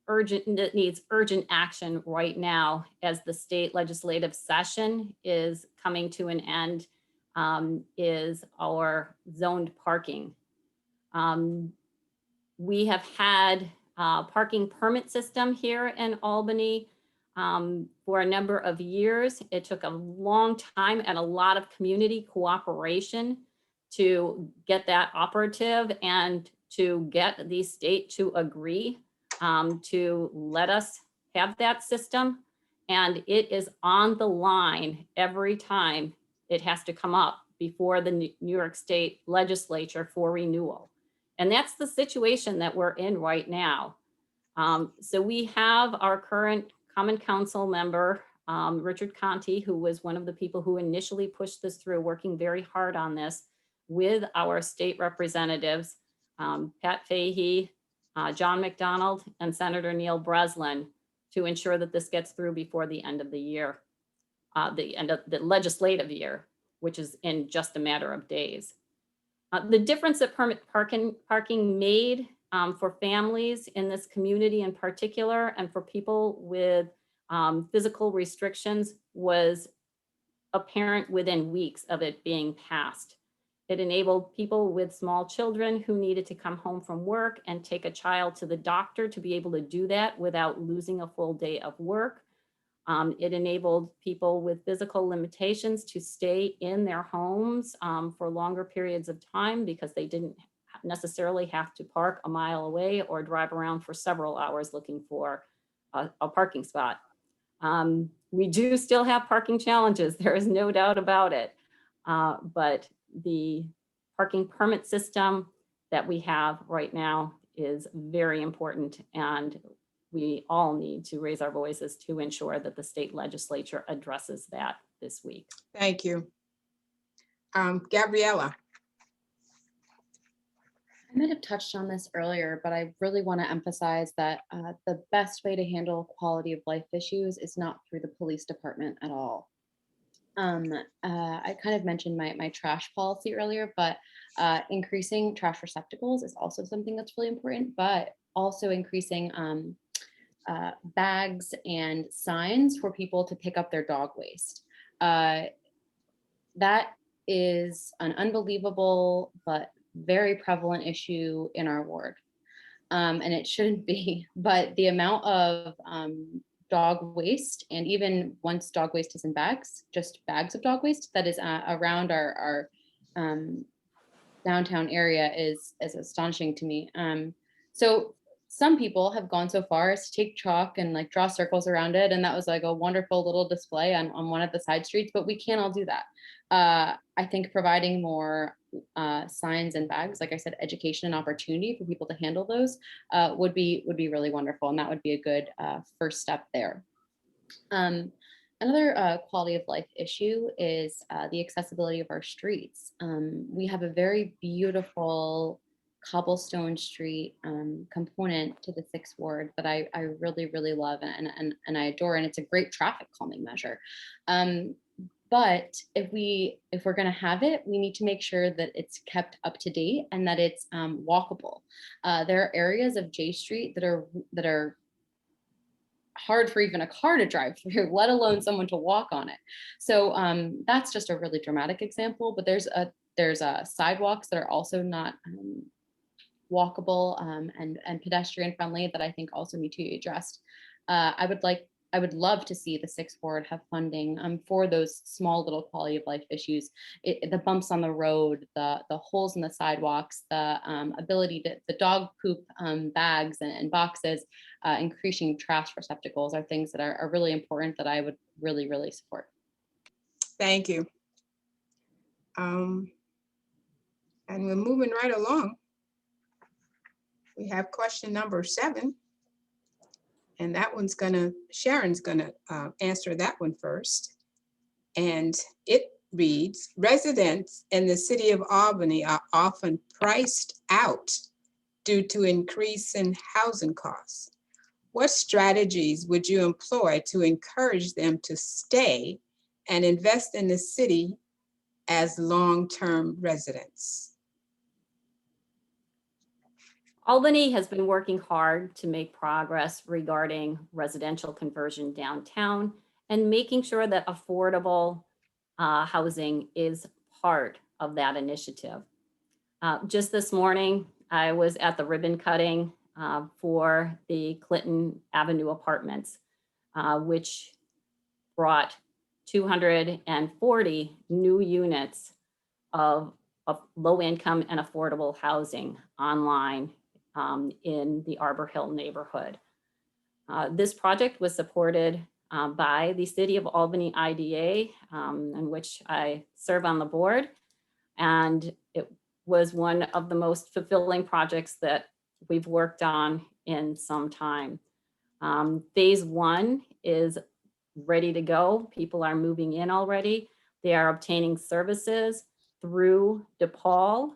urgent, that needs urgent action right now as the state legislative session is coming to an end, is our zoned parking. We have had a parking permit system here in Albany for a number of years. It took a long time and a lot of community cooperation to get that operative and to get the state to agree to let us have that system. And it is on the line every time it has to come up before the New York State legislature for renewal. And that's the situation that we're in right now. So we have our current Common Council member, Richard Conti, who was one of the people who initially pushed this through, working very hard on this with our state representatives, Pat Fahey, John McDonald, and Senator Neil Breslin, to ensure that this gets through before the end of the year, the end of the legislative year, which is in just a matter of days. The difference that permit parking made for families in this community in particular, and for people with physical restrictions, was apparent within weeks of it being passed. It enabled people with small children who needed to come home from work and take a child to the doctor to be able to do that without losing a full day of work. It enabled people with physical limitations to stay in their homes for longer periods of time because they didn't necessarily have to park a mile away or drive around for several hours looking for a parking spot. We do still have parking challenges, there is no doubt about it. But the parking permit system that we have right now is very important, and we all need to raise our voices to ensure that the state legislature addresses that this week. Thank you. Gabriella? I might have touched on this earlier, but I really want to emphasize that the best way to handle quality of life issues is not through the police department at all. I kind of mentioned my trash policy earlier, but increasing trash receptacles is also something that's really important, but also increasing bags and signs for people to pick up their dog waste. That is an unbelievable but very prevalent issue in our ward. And it shouldn't be, but the amount of dog waste, and even once dog waste is in bags, just bags of dog waste that is around our downtown area is astonishing to me. So some people have gone so far as to take chalk and like draw circles around it, and that was like a wonderful little display on one of the side streets, but we can't all do that. I think providing more signs and bags, like I said, education and opportunity for people to handle those would be really wonderful, and that would be a good first step there. Another quality of life issue is the accessibility of our streets. We have a very beautiful cobblestone street component to the 6th Ward that I really love and I adore, and it's a great traffic calming measure. But if we're going to have it, we need to make sure that it's kept up to date and that it's walkable. There are areas of J Street that are hard for even a car to drive through, let alone someone to walk on it. So that's just a really dramatic example. But there's sidewalks that are also not walkable and pedestrian friendly that I think also need to be addressed. I would love to see the 6th Ward have funding for those small little quality of life issues, the bumps on the road, the holes in the sidewalks, the ability to, the dog poop bags and boxes, increasing trash receptacles are things that are really important that I would really support. Thank you. And we're moving right along. We have question number 7. And that one's Sharon's gonna answer that one first. And it reads, residents in the city of Albany are often priced out due to increase in housing costs. What strategies would you employ to encourage them to stay and invest in the city as long-term residents? Albany has been working hard to make progress regarding residential conversion downtown and making sure that affordable housing is part of that initiative. Just this morning, I was at the ribbon cutting for the Clinton Avenue apartments, which brought 240 new units of low income and affordable housing online in the Arbor Hill neighborhood. This project was supported by the City of Albany IDA, in which I serve on the board. And it was one of the most fulfilling projects that we've worked on in some time. Phase 1 is ready to go. People are moving in already. They are obtaining services through DePaul.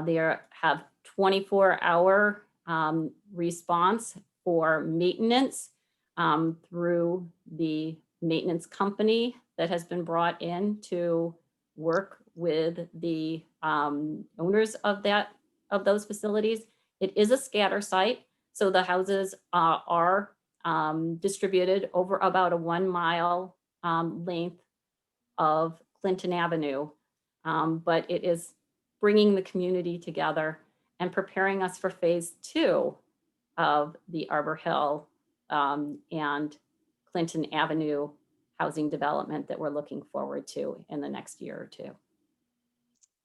They have 24-hour response for maintenance through the maintenance company that has been brought in to work with the owners of those facilities. It is a scatter site, so the houses are distributed over about a 1 mile length of Clinton Avenue, but it is bringing the community together and preparing us for phase 2 of the Arbor Hill and Clinton Avenue housing development that we're looking forward to in the next year or two.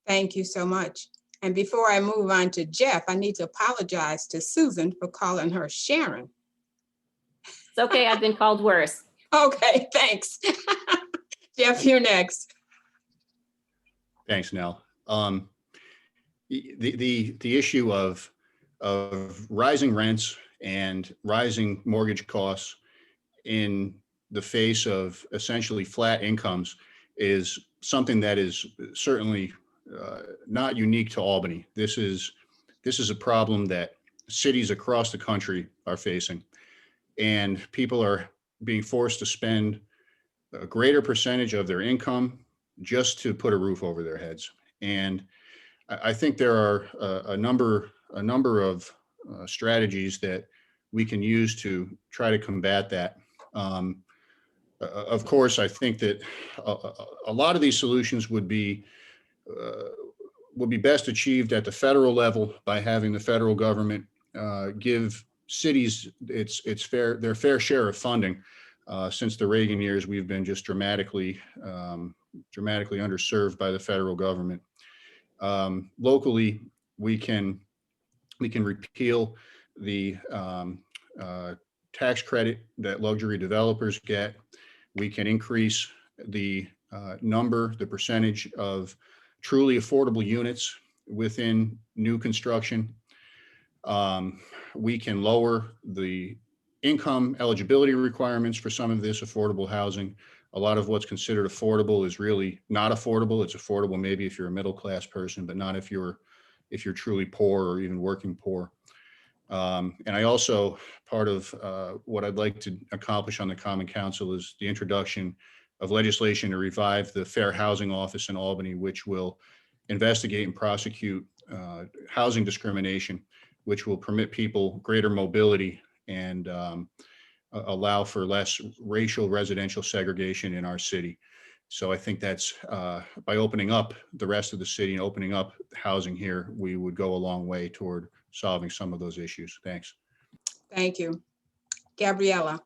Thank you so much. And before I move on to Jeff, I need to apologize to Susan for calling her Sharon. It's okay, I've been called worse. Okay, thanks. Jeff, you're next. Thanks, Nell. The issue of rising rents and rising mortgage costs in the face of essentially flat incomes is something that is certainly not unique to Albany. This is a problem that cities across the country are facing, and people are being forced to spend a greater percentage of their income just to put a roof over their heads. And I think there are a number of strategies that we can use to try to combat that. Of course, I think that a lot of these solutions would be best achieved at the federal level by having the federal government give cities their fair share of funding. Since the Reagan years, we've been just dramatically underserved by the federal government. Locally, we can repeal the tax credit that luxury developers get. We can increase the percentage of truly affordable units within new construction. We can lower the income eligibility requirements for some of this affordable housing. A lot of what's considered affordable is really not affordable. It's affordable maybe if you're a middle-class person, but not if you're truly poor or even working poor. And I also, part of what I'd like to accomplish on the Common Council is the introduction of legislation to revive the Fair Housing Office in Albany, which will investigate and prosecute housing discrimination, which will permit people greater mobility and allow for less racial residential segregation in our city. So I think that's by opening up the rest of the city and opening up housing here, we would go a long way toward solving some of those issues. Thanks. Thank you. Gabriella.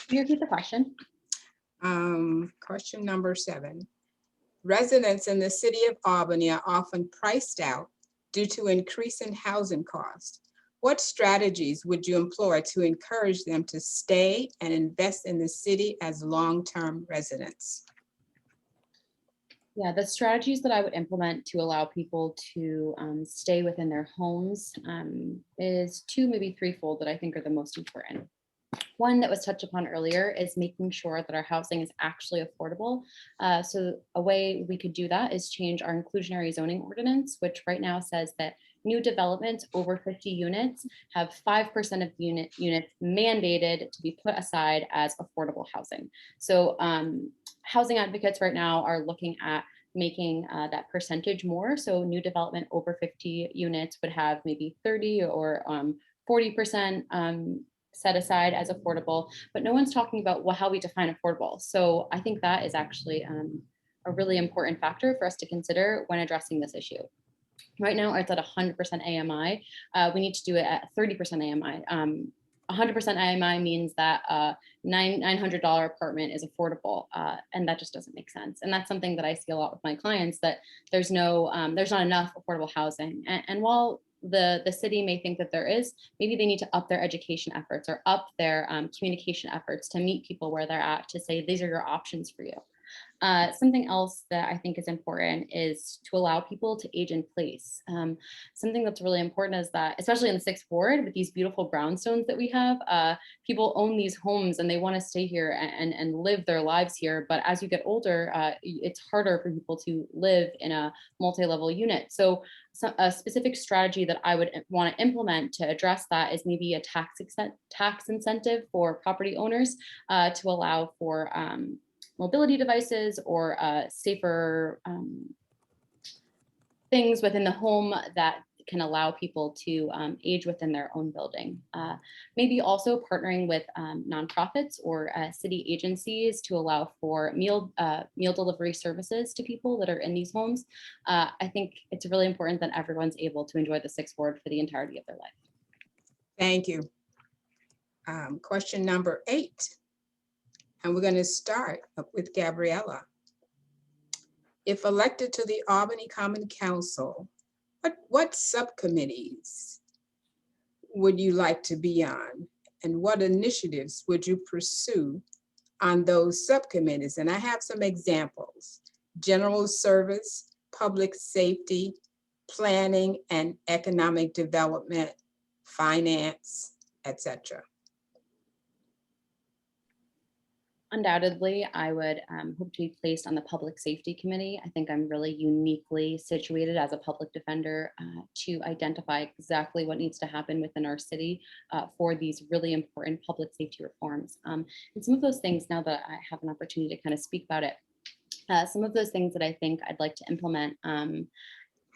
Can you repeat the question? Question number 7. Residents in the city of Albany are often priced out due to increase in housing costs. What strategies would you employ to encourage them to stay and invest in the city as long-term residents? Yeah, the strategies that I would implement to allow people to stay within their homes is 2, maybe 3-fold that I think are the most important. One that was touched upon earlier is making sure that our housing is actually affordable. So a way we could do that is change our inclusionary zoning ordinance, which right now says that new developments over 50 units have 5% of units mandated to be put aside as affordable housing. So housing advocates right now are looking at making that percentage more. So new development over 50 units would have maybe 30 or 40% set aside as affordable, but no one's talking about how we define affordable. So I think that is actually a really important factor for us to consider when addressing this issue. Right now, it's at 100% AMI. We need to do it at 30% AMI. 100% AMI means that a $900 apartment is affordable, and that just doesn't make sense. And that's something that I see a lot with my clients, that there's not enough affordable housing. And while the city may think that there is, maybe they need to up their education efforts or up their communication efforts to meet people where they're at, to say, these are your options for you. Something else that I think is important is to allow people to age in place. Something that's really important is that, especially in the 6th Ward, with these beautiful brownstones that we have, people own these homes and they want to stay here and live their lives here. But as you get older, it's harder for people to live in a multi-level unit. So a specific strategy that I would want to implement to address that is maybe a tax incentive for property owners to allow for mobility devices or safer things within the home that can allow people to age within their own building. Maybe also partnering with nonprofits or city agencies to allow for meal delivery services to people that are in these homes. I think it's really important that everyone's able to enjoy the 6th Ward for the entirety of their life. Thank you. Question number 8. And we're going to start with Gabriella. If elected to the Albany Common Council, what subcommittees would you like to be on? And what initiatives would you pursue on those subcommittees? And I have some examples: general service, public safety, planning and economic development, finance, etc. Undoubtedly, I would hope to be placed on the Public Safety Committee. I think I'm really uniquely situated as a public defender to identify exactly what needs to happen within our city for these really important public safety reforms. And some of those things, now that I have an opportunity to kind of speak about it, some of those things that I think I'd like to implement in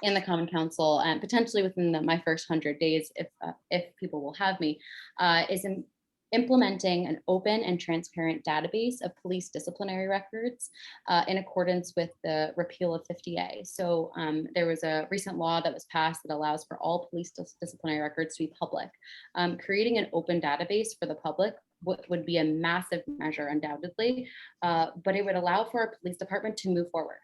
the Common Council, and potentially within my first 100 days, if people will have me, is implementing an open and transparent database of police disciplinary records in accordance with the repeal of 50A. So there was a recent law that was passed that allows for all police disciplinary records to be public. Creating an open database for the public would be a massive measure, undoubtedly, but it would allow for our police department to move forward.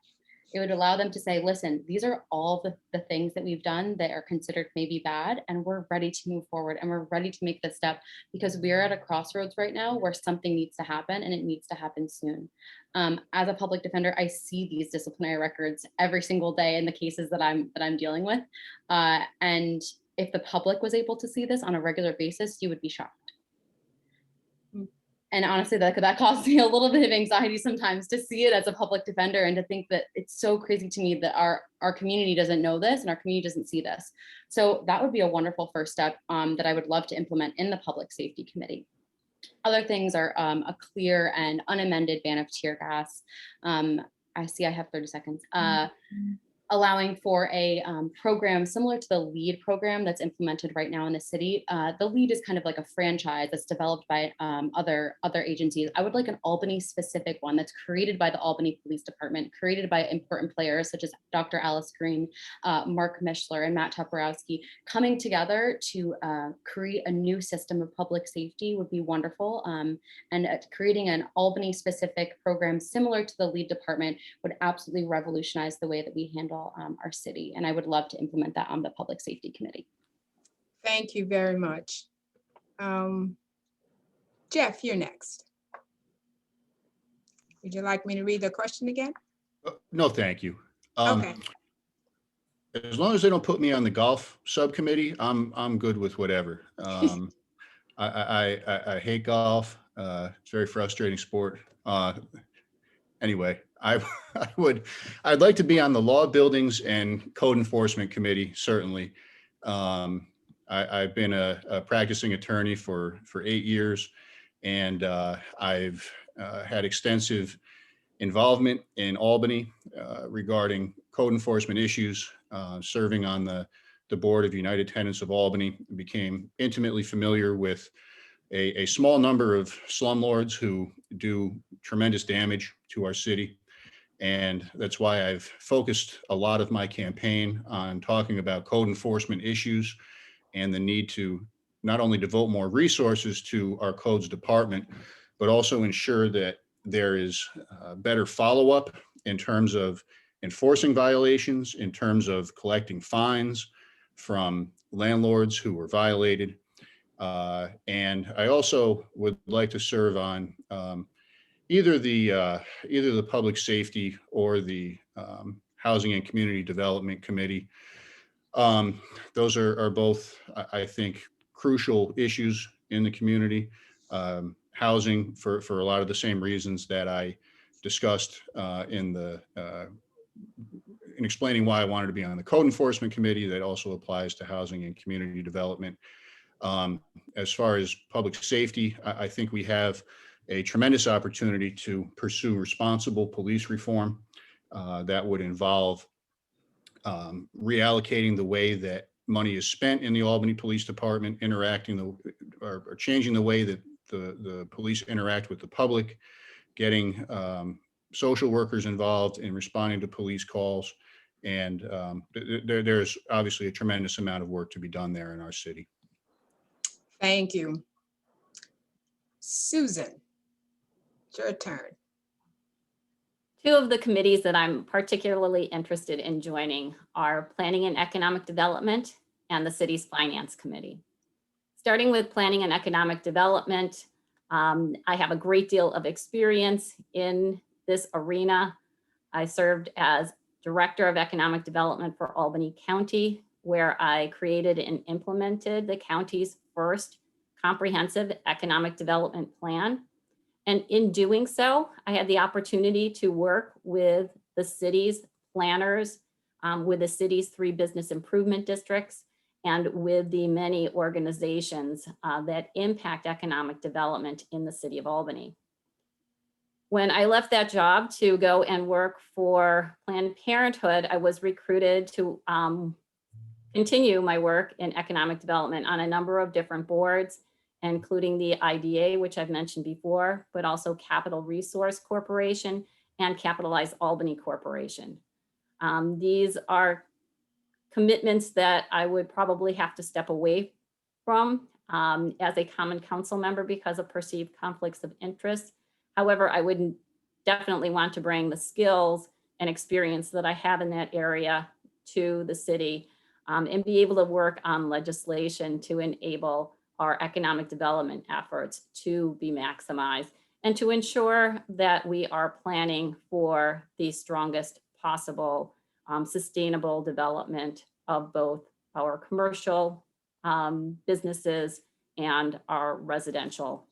It would allow them to say, listen, these are all the things that we've done that are considered maybe bad, and we're ready to move forward, and we're ready to make this step, because we're at a crossroads right now where something needs to happen, and it needs to happen soon. As a public defender, I see these disciplinary records every single day in the cases that I'm dealing with. And if the public was able to see this on a regular basis, you would be shocked. And honestly, that causes me a little bit of anxiety sometimes to see it as a public defender, and to think that it's so crazy to me that our community doesn't know this and our community doesn't see this. So that would be a wonderful first step that I would love to implement in the Public Safety Committee. Other things are a clear and unamended ban of tear gas. I see I have 30 seconds. Allowing for a program similar to the LEAD program that's implemented right now in the city. The LEAD is kind of like a franchise that's developed by other agencies. I would like an Albany specific one that's created by the Albany Police Department, created by important players such as Dr. Alice Green, Mark Mishler, and Matt Toporowski. Coming together to create a new system of public safety would be wonderful. And creating an Albany specific program similar to the LEAD department would absolutely revolutionize the way that we handle our city. And I would love to implement that on the Public Safety Committee. Thank you very much. Jeff, you're next. Would you like me to read the question again? No, thank you. Okay. As long as they don't put me on the golf subcommittee, I'm good with whatever. I hate golf. It's a very frustrating sport. Anyway, I'd like to be on the Law, Buildings, and Code Enforcement Committee, certainly. I've been a practicing attorney for 8 years, and I've had extensive involvement in Albany regarding code enforcement issues, serving on the board of United Tenants of Albany. Became intimately familiar with a small number of slumlords who do tremendous damage to our city. And that's why I've focused a lot of my campaign on talking about code enforcement issues and the need to not only devote more resources to our codes department, but also ensure that there is better follow-up in terms of enforcing violations, in terms of collecting fines from landlords who were violated. And I also would like to serve on either the Public Safety or the Housing and Community Development Committee. Those are both, I think, crucial issues in the community. Housing for a lot of the same reasons that I discussed in explaining why I wanted to be on the Code Enforcement Committee. That also applies to housing and community development. As far as public safety, I think we have a tremendous opportunity to pursue responsible police reform that would involve reallocating the way that money is spent in the Albany Police Department, or changing the way that the police interact with the public, getting social workers involved in responding to police calls. And there's obviously a tremendous amount of work to be done there in our city. Thank you. Susan, it's your turn. Two of the committees that I'm particularly interested in joining are Planning and Economic Development and the city's Finance Committee. Starting with Planning and Economic Development, I have a great deal of experience in this arena. I served as Director of Economic Development for Albany County, where I created and implemented the county's first comprehensive economic development plan. And in doing so, I had the opportunity to work with the city's planners, with the city's 3 business improvement districts, and with the many organizations that impact economic development in the city of Albany. When I left that job to go and work for Planned Parenthood, I was recruited to continue my work in economic development on a number of different boards, including the IDA, which I've mentioned before, but also Capital Resource Corporation and Capitalize Albany Corporation. These are commitments that I would probably have to step away from as a Common Council member because of perceived conflicts of interest. However, I would definitely want to bring the skills and experience that I have in that area to the city and be able to work on legislation to enable our economic development efforts to be maximized and to ensure that we are planning for the strongest possible sustainable development of both our commercial businesses and our residential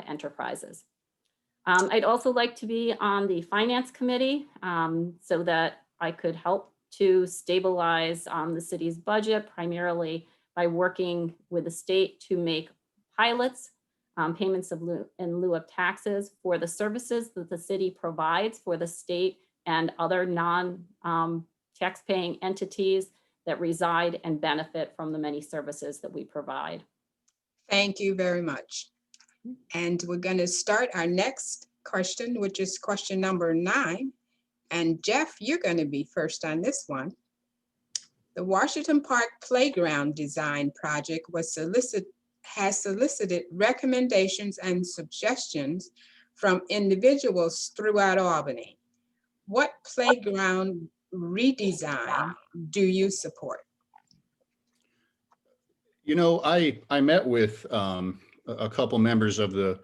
enterprises. I'd also like to be on the Finance Committee so that I could help to stabilize the city's budget, primarily by working with the state to make pilots, payments in lieu of taxes for the services that the city provides for the state and other non-tax-paying entities that reside and benefit from the many services that we provide. Thank you very much. And we're going to start our next question, which is question number 9. And Jeff, you're going to be first on this one. The Washington Park Playground Design Project has solicited recommendations and suggestions from individuals throughout Albany. What playground redesign do you support? You know, I met with a couple members of the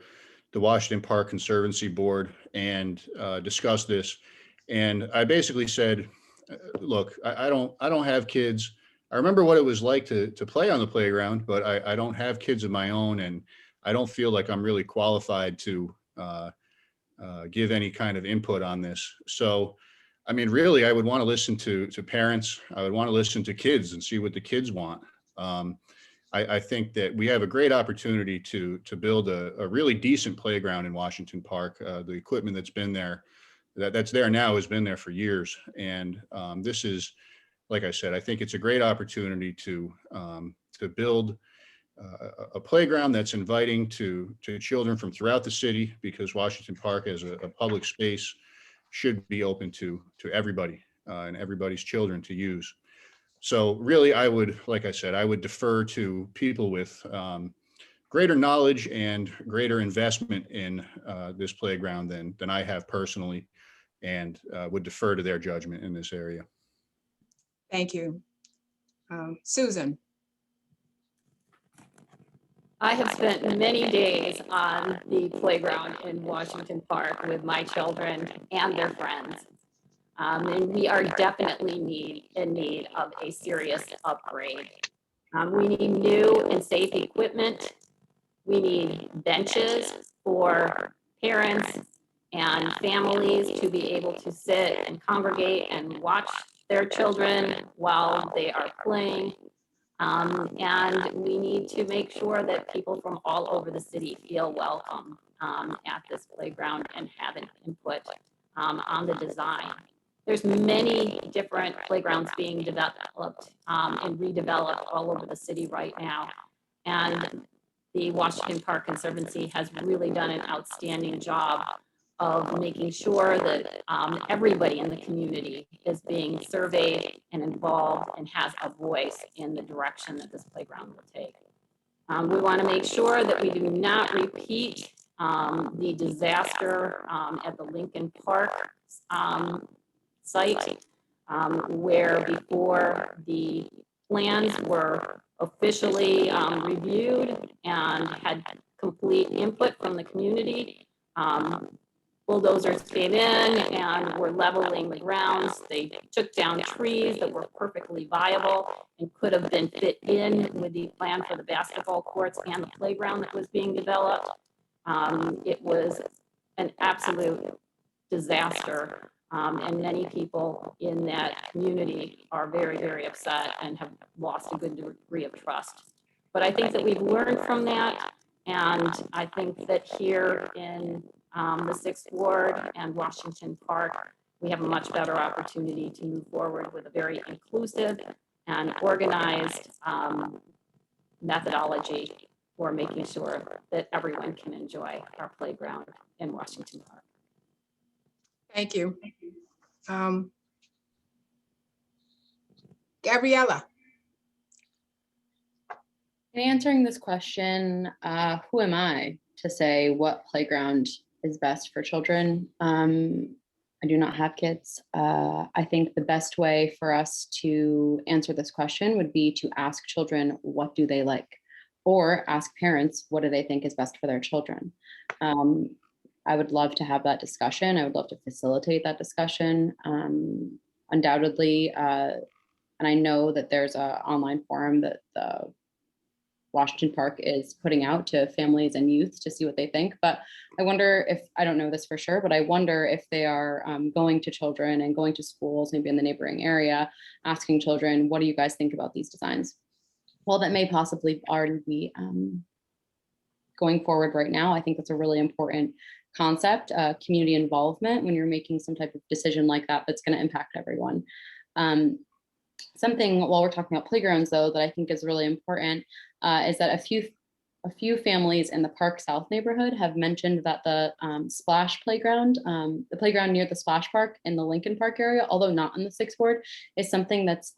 Washington Park Conservancy Board and discussed this. And I basically said, look, I don't have kids. I remember what it was like to play on the playground, but I don't have kids of my own, and I don't feel like I'm really qualified to give any kind of input on this. So I mean, really, I would want to listen to parents. I would want to listen to kids and see what the kids want. I think that we have a great opportunity to build a really decent playground in Washington Park. The equipment that's been there, that's there now, has been there for years. And this is, like I said, I think it's a great opportunity to build a playground that's inviting to children from throughout the city, because Washington Park as a public space should be open to everybody and everybody's children to use. So really, I would, like I said, I would defer to people with greater knowledge and greater investment in this playground than I have personally, and would defer to their judgment in this area. Thank you. Susan. I have spent many days on the playground in Washington Park with my children and their friends. And we are definitely in need of a serious upgrade. We need new and safe equipment. We need benches for parents and families to be able to sit and congregate and watch their children while they are playing. And we need to make sure that people from all over the city feel welcome at this playground and have an input on the design. There's many different playgrounds being developed and redeveloped all over the city right now. And the Washington Park Conservancy has really done an outstanding job of making sure that everybody in the community is being surveyed and involved and has a voice in the direction that this playground will take. We want to make sure that we do not repeat the disaster at the Lincoln Park site, where before the plans were officially reviewed and had complete input from the community, bulldozers came in and were leveling the grounds. They took down trees that were perfectly viable and could have been fit in with the plan for the basketball courts and the playground that was being developed. It was an absolute disaster. And many people in that community are very, very upset and have lost a good degree of trust. But I think that we've learned from that. And I think that here in the 6th Ward and Washington Park, we have a much better opportunity to move forward with a very inclusive and organized methodology for making sure that everyone can enjoy our playground in Washington Park. Thank you. Gabriella. In answering this question, who am I to say what playground is best for children? I do not have kids. I think the best way for us to answer this question would be to ask children, what do they like? Or ask parents, what do they think is best for their children? I would love to have that discussion. I would love to facilitate that discussion. Undoubtedly, and I know that there's an online forum that the Washington Park is putting out to families and youth to see what they think. But I wonder if, I don't know this for sure, but I wonder if they are going to children and going to schools, maybe in the neighboring area, asking children, what do you guys think about these designs? Well, that may possibly already be going forward right now. I think that's a really important concept, community involvement, when you're making some type of decision like that, that's going to impact everyone. Something while we're talking about playgrounds, though, that I think is really important is that a few families in the Park South neighborhood have mentioned that the Splash Playground, the playground near the Splash Park in the Lincoln Park area, although not in the 6th Ward, is something that's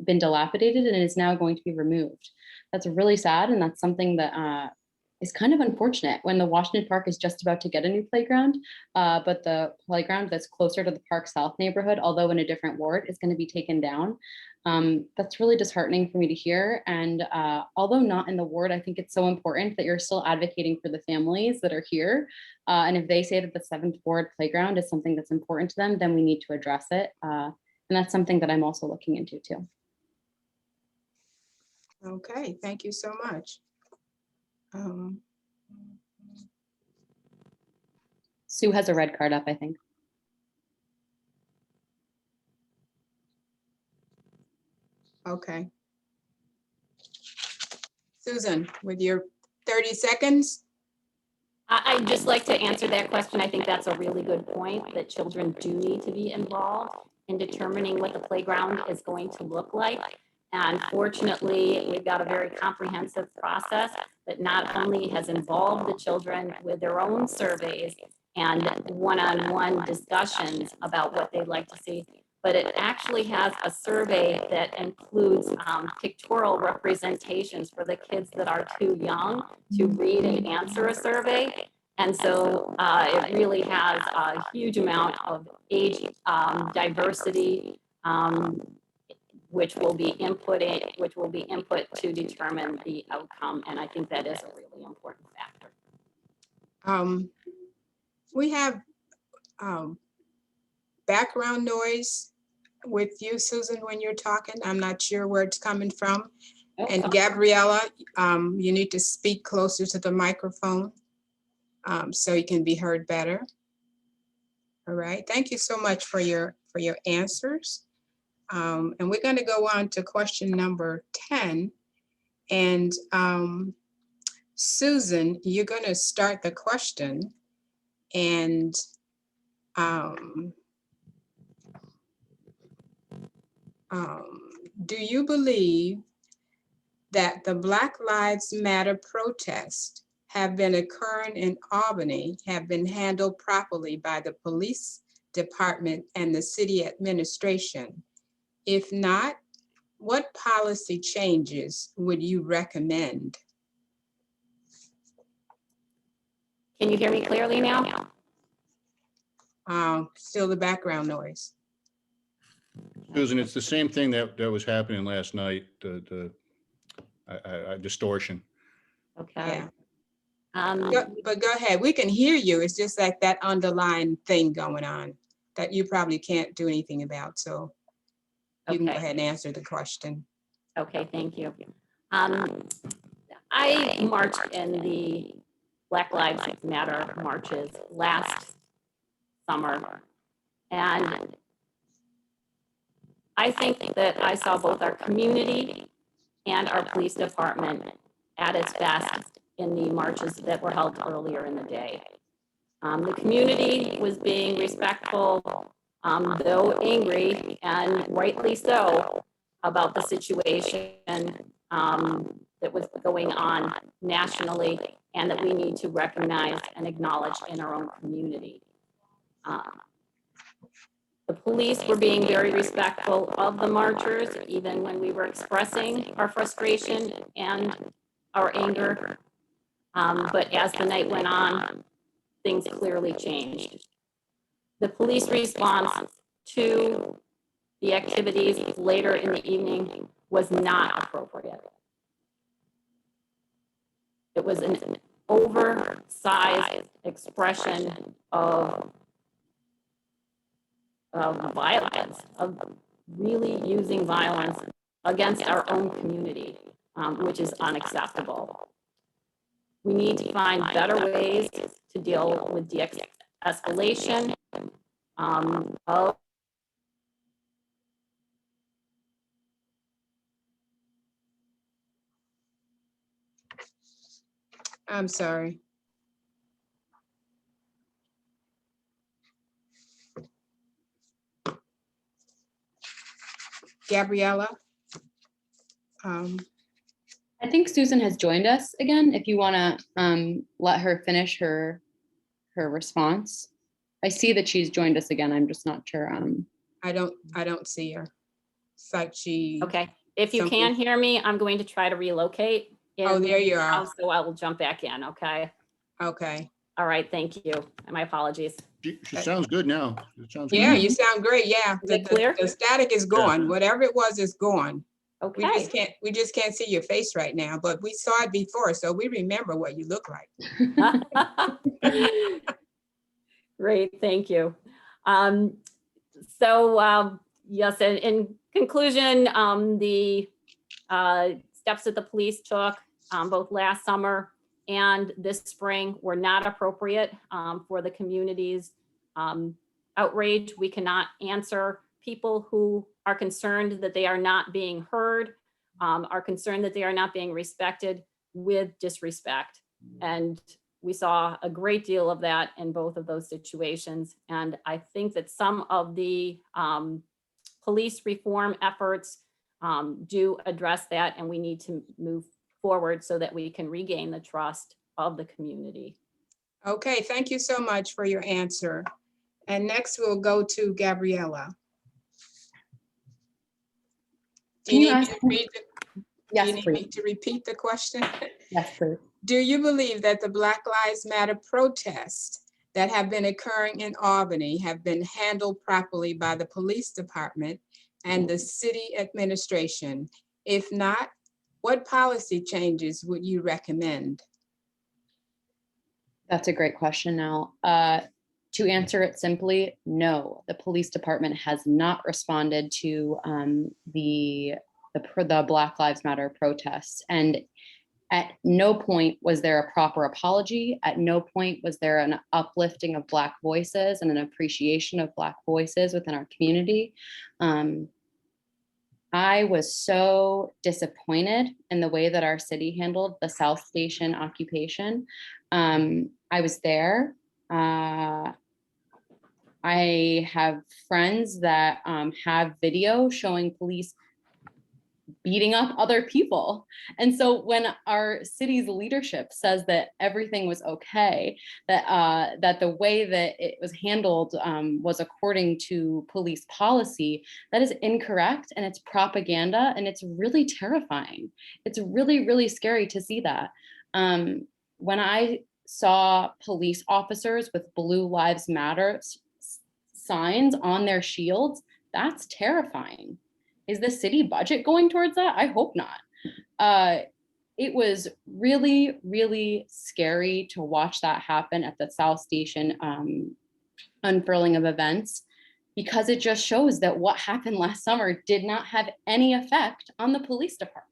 been dilapidated and is now going to be removed. That's really sad, and that's something that is kind of unfortunate when the Washington Park is just about to get a new playground, but the playground that's closer to the Park South neighborhood, although in a different ward, is going to be taken down. That's really disheartening for me to hear. And although not in the ward, I think it's so important that you're still advocating for the families that are here. And if they say that the 7th Ward playground is something that's important to them, then we need to address it. And that's something that I'm also looking into too. Okay, thank you so much. Sue has a red card up, I think. Okay. Susan, with your 30 seconds? I'd just like to answer that question. I think that's a really good point, that children do need to be involved in determining what the playground is going to look like. And fortunately, we've got a very comprehensive process that not only has involved the children with their own surveys and one-on-one discussions about what they'd like to see, but it actually has a survey that includes pictorial representations for the kids that are too young to read and answer a survey. And so it really has a huge amount of age diversity, which will be input to determine the outcome. And I think that is a really important factor. We have background noise with you, Susan, when you're talking. I'm not sure where it's coming from. And Gabriella, you need to speak closer to the microphone so you can be heard better. All right, thank you so much for your answers. And we're going to go on to question number 10. And Susan, you're going to start the question. And do you believe that the Black Lives Matter protests have been occurring in Albany have been handled properly by the police department and the city administration? If not, what policy changes would you recommend? Can you hear me clearly now? Still the background noise. Susan, it's the same thing that was happening last night, the distortion. Okay. Yeah. But go ahead, we can hear you. It's just like that underlying thing going on that you probably can't do anything about. So you can go ahead and answer the question. Okay, thank you. I marched in the Black Lives Matter marches last summer, and I think that I saw both our community and our police department at its best in the marches that were held earlier in the day. The community was being respectful, though angry, and rightly so, about the situation that was going on nationally and that we need to recognize and acknowledge in our own community. The police were being very respectful of the marchers, even when we were expressing our frustration and our anger. But as the night went on, things clearly changed. The police response to the activities later in the evening was not appropriate. It was an oversized expression of violence, of really using violence against our own community, which is unacceptable. We need to find better ways to deal with de-escalation of I'm sorry. Gabriella? I think Susan has joined us again. If you want to let her finish her response. I see that she's joined us again. I'm just not sure. I don't see her. It's like she. Okay, if you can hear me, I'm going to try to relocate. Oh, there you are. So I will jump back in, okay? Okay. All right, thank you. And my apologies. She sounds good now. It sounds good. Yeah, you sound great. Yeah. Is it clear? The static is gone. Whatever it was is gone. Okay. We just can't see your face right now, but we saw it before, so we remember what you look like. Great, thank you. Yes, in conclusion, the steps that the police took both last summer and this spring were not appropriate for the community's outrage. We cannot answer people who are concerned that they are not being heard, are concerned that they are not being respected with disrespect. And we saw a great deal of that in both of those situations. And I think that some of the police reform efforts do address that, and we need to move forward so that we can regain the trust of the community. Okay, thank you so much for your answer. And next we'll go to Gabriella. Do Can you you need ask me to read the- do you Yes, need me please. to repeat the question? Yes, please. Do you believe that the Black Lives Matter protests that have been occurring in Albany have been handled properly by the police department and the city administration? If not, what policy changes would you recommend? That's a great question now. To answer it simply, no, the police department has not responded to the Black Lives Matter protests. And at no point was there a proper apology. At no point was there an uplifting of Black voices and an appreciation of Black voices within our community. I was so disappointed in the way that our city handled the South Station occupation. I was there. I have friends that have video showing police beating up other people. And so when our city's leadership says that everything was okay, that the way that it was handled was according to police policy, that is incorrect, and it's propaganda, and it's really terrifying. It's really, really scary to see that. When I saw police officers with Blue Lives Matter signs on their shields, that's terrifying. Is the city budget going towards that? I hope not. It was really, really scary to watch that happen at the South Station unfurling of events, because it just shows that what happened last summer did not have any effect on the police department.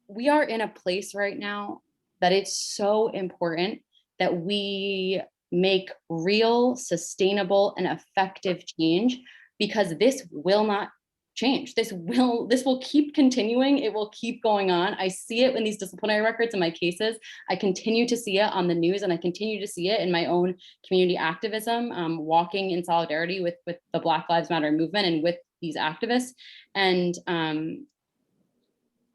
We are in a place right now that it's so important that we make real, sustainable, and effective change, because this will not change. This will keep continuing. It will keep going on. I see it in these disciplinary records in my cases. I continue to see it on the news, and I continue to see it in my own community activism, walking in solidarity with the Black Lives Matter movement and with these activists. And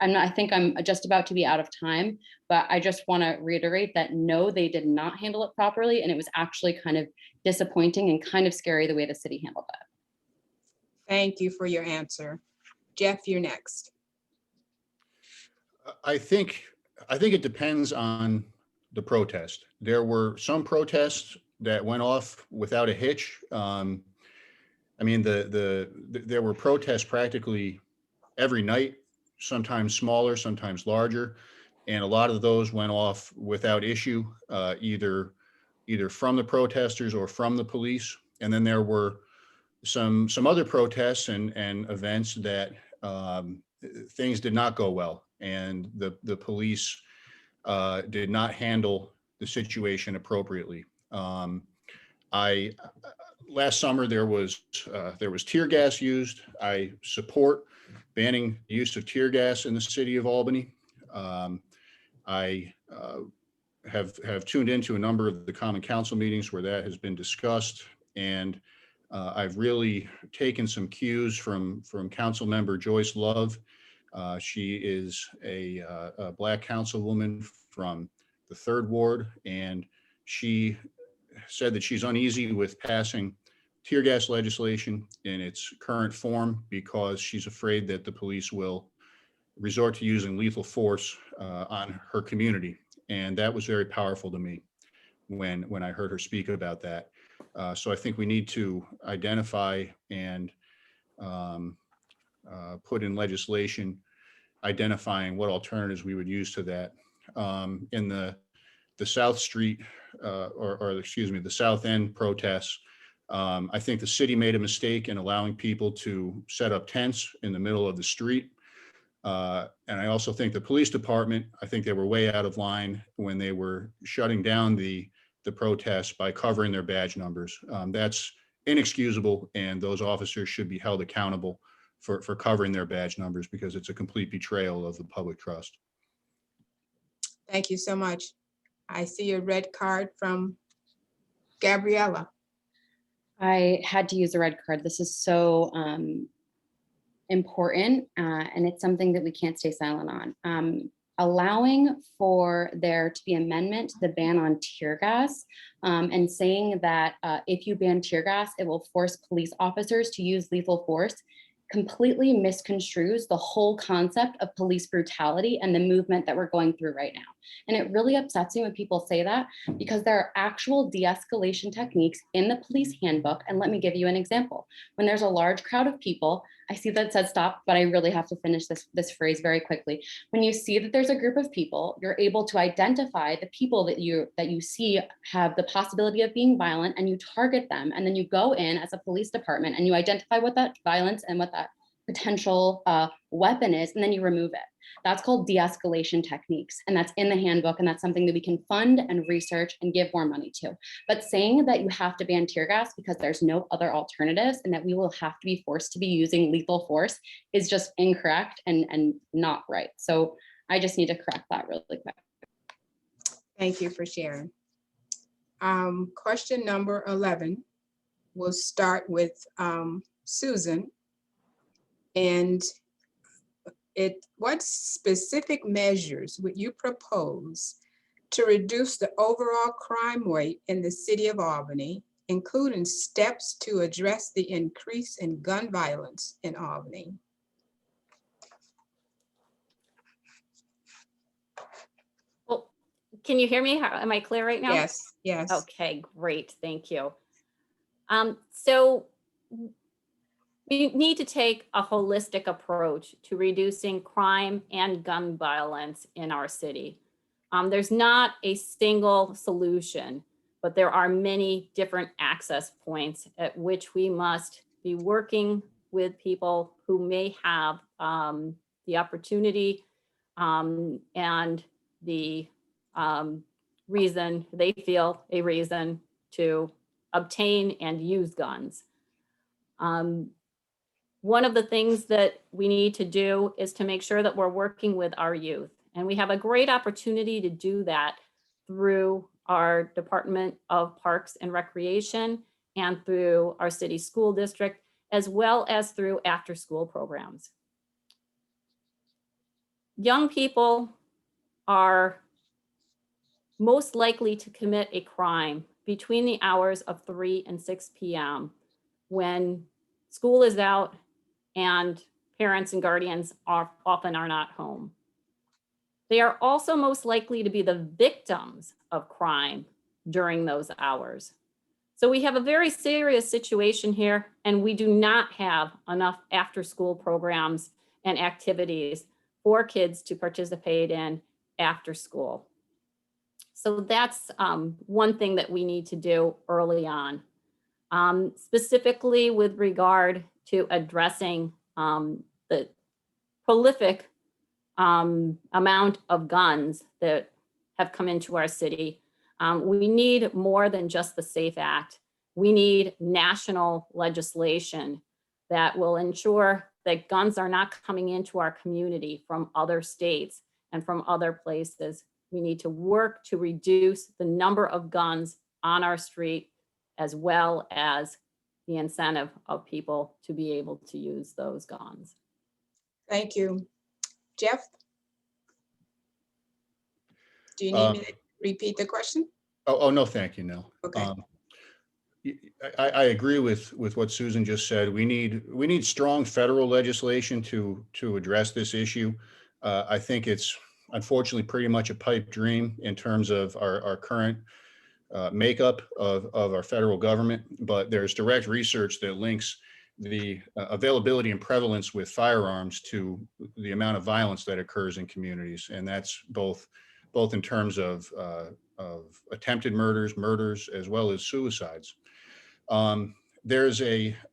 I think I'm just about to be out of time, but I just want to reiterate that no, they did not handle it properly. And it was actually kind of disappointing and kind of scary the way the city handled it. Thank you for your answer. Jeff, you're next. I think it depends on the protest. There were some protests that went off without a hitch. I mean, there were protests practically every night, sometimes smaller, sometimes larger, and a lot of those went off without issue, either from the protesters or from the police. And then there were some other protests and events that things did not go well, and the police did not handle the situation appropriately. Last summer there was tear gas used. I support banning the use of tear gas in the city of Albany. I have tuned into a number of the Common Council meetings where that has been discussed, and I've really taken some cues from Councilmember Joyce Love. She is a Black councilwoman from the 3rd Ward, and she said that she's uneasy with passing tear gas legislation in its current form because she's afraid that the police will resort to using lethal force on her community. And that was very powerful to me when I heard her speak about that. So I think we need to identify and put in legislation identifying what alternatives we would use to that. In the South Street, the South End protests, I think the city made a mistake in allowing people to set up tents in the middle of the street. And I also think the police department, I think they were way out of line when they were shutting down the protests by covering their badge numbers. That's inexcusable, and those officers should be held accountable for covering their badge numbers, because it's a complete betrayal of the public trust. Thank you so much. I see a red card from Gabriella. I had to use a red card. This is so important, and it's something that we can't stay silent on. Allowing for there to be amendment to the ban on tear gas, and saying that if you ban tear gas, it will force police officers to use lethal force, completely misconstrues the whole concept of police brutality and the movement that we're going through right now. And it really upsets me when people say that, because there are actual de-escalation techniques in the police handbook. And let me give you an example. When there's a large crowd of people, I see that it says stop, but I really have to finish this phrase very quickly. When you see that there's a group of people, you're able to identify the people that you see have the possibility of being violent, and you target them. And then you go in as a police department and you identify what that violence and what that potential weapon is, and then you remove it. That's called de-escalation techniques, and that's in the handbook, and that's something that we can fund and research and give more money to. But saying that you have to ban tear gas because there's no other alternatives and that we will have to be forced to be using lethal force is just incorrect and not right. So I just need to correct that really quick. Thank you for sharing. Question number 11. We'll start with Susan. And what specific measures would you propose to reduce the overall crime rate in the city of Albany, including steps to address the increase in gun violence in Albany? Well, can you hear me? Am I clear right now? Yes, yes. Okay, great. Thank you. So we need to take a holistic approach to reducing crime and gun violence in our city. There's not a single solution, but there are many different access points at which we must be working with people who may have the opportunity and the reason they feel a reason to obtain and use guns. One of the things that we need to do is to make sure that we're working with our youth. And we have a great opportunity to do that through our Department of Parks and Recreation and through our city school district, as well as through after-school programs. Young people are most likely to commit a crime between the hours of 3 and 6 p.m. when school is out and parents and guardians often are not home. They are also most likely to be the victims of crime during those hours. So we have a very serious situation here, and we do not have enough after-school programs and activities for kids to participate in after school. So that's one thing that we need to do early on. Specifically with regard to addressing the prolific amount of guns that have come into our city. We need more than just the SAFE Act. We need national legislation that will ensure that guns are not coming into our community from other states and from other places. We need to work to reduce the number of guns on our street, as well as the incentive of people to be able to use those guns. Thank you. Jeff? Do you need me to repeat the question? Oh, no, thank you, Nell. Okay. I agree with what Susan just said. We need strong federal legislation to address this issue. I think it's unfortunately pretty much a pipe dream in terms of our current makeup of our federal government, but there's direct research that links the availability and prevalence with firearms to the amount of violence that occurs in communities, and that's both in terms of attempted murders, as well as suicides. There's an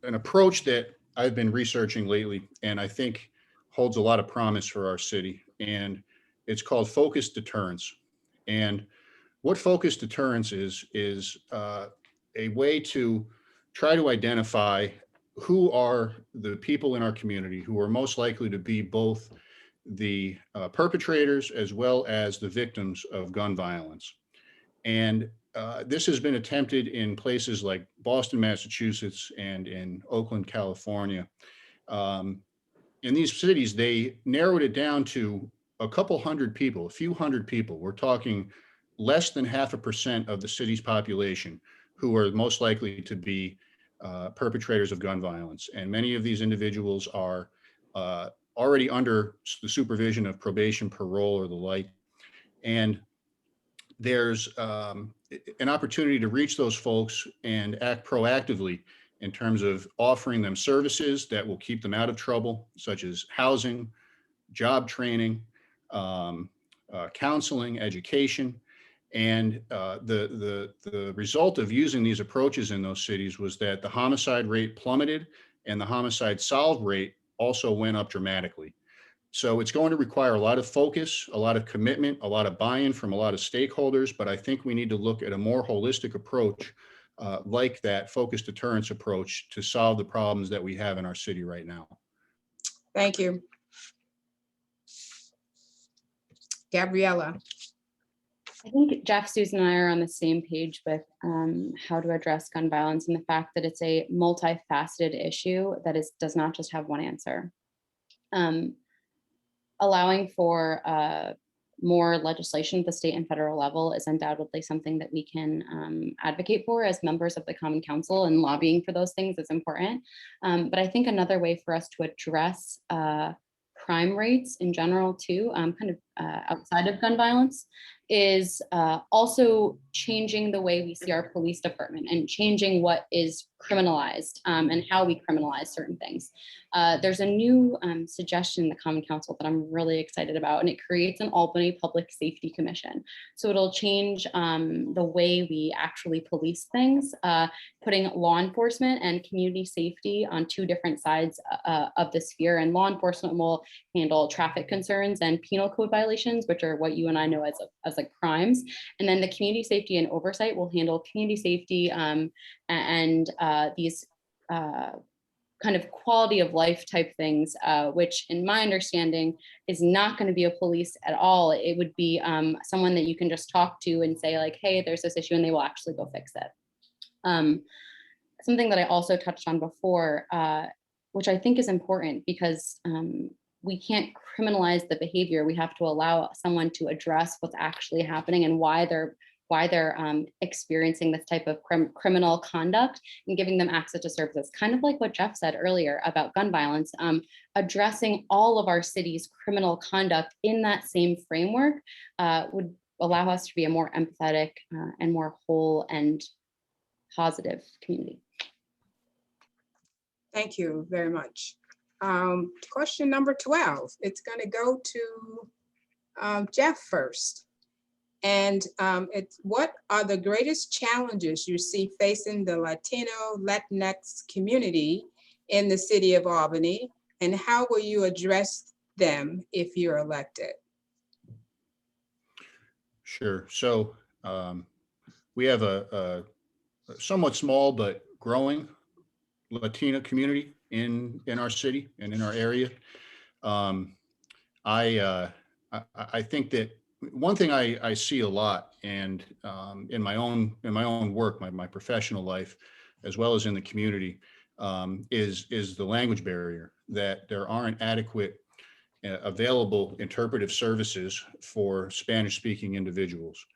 approach that I've been researching lately, and I think holds a lot of promise for our city, and it's called focused deterrence. And what focused deterrence is a way to try to identify who are the people in our community who are most likely to be both the perpetrators as well as the victims of gun violence. And this has been attempted in places like Boston, Massachusetts, and in Oakland, California. In these cities, they narrowed it down to a couple hundred people, a few hundred people. We're talking less than 0.5% of the city's population who are most likely to be perpetrators of gun violence. And many of these individuals are already under the supervision of probation, parole, or the like. And there's an opportunity to reach those folks and act proactively in terms of offering them services that will keep them out of trouble, such as housing, job training, counseling, education. And the result of using these approaches in those cities was that the homicide rate plummeted and the homicide solve rate also went up dramatically. So it's going to require a lot of focus, a lot of commitment, a lot of buy-in from a lot of stakeholders, but I think we need to look at a more holistic approach like that focused deterrence approach to solve the problems that we have in our city right now. Thank you. Gabriella. I think Jeff, Susan, and I are on the same page with how to address gun violence and the fact that it's a multifaceted issue that does not just have one answer. Allowing for more legislation at the state and federal level is undoubtedly something that we can advocate for as members of the Common Council, and lobbying for those things is important. But I think another way for us to address crime rates in general too, outside of gun violence, is also changing the way we see our police department and changing what is criminalized and how we criminalize certain things. There's a new suggestion in the Common Council that I'm really excited about, and it creates an Albany Public Safety Commission. So it'll change the way we actually police things, putting law enforcement and community safety on two different sides of the sphere. And law enforcement will handle traffic concerns and penal code violations, which are what you and I know as like crimes. And then the community safety and oversight will handle community safety and these kind of quality of life type things, which in my understanding is not going to be a police at all. It would be someone that you can just talk to and say like, hey, there's this issue, and they will actually go fix it. Something that I also touched on before, which I think is important, because we can't criminalize the behavior. We have to allow someone to address what's actually happening and why they're experiencing this type of criminal conduct, and giving them access to services. Kind of like what Jeff said earlier about gun violence, addressing all of our city's criminal conduct in that same framework would allow us to be a more empathetic and more whole and positive community. Thank you very much. Question number 12. It's going to go to Jeff first. And it's, what are the greatest challenges you see facing the Latino, Latinx community in the city of Albany, and how will you address them if you're elected? Sure. So we have a somewhat small but growing Latino community in our city and in our area. I think that one thing I see a lot, and in my own work, my professional life, as well as in the community, is the language barrier, that there aren't adequate available interpretive services for Spanish-speaking individuals.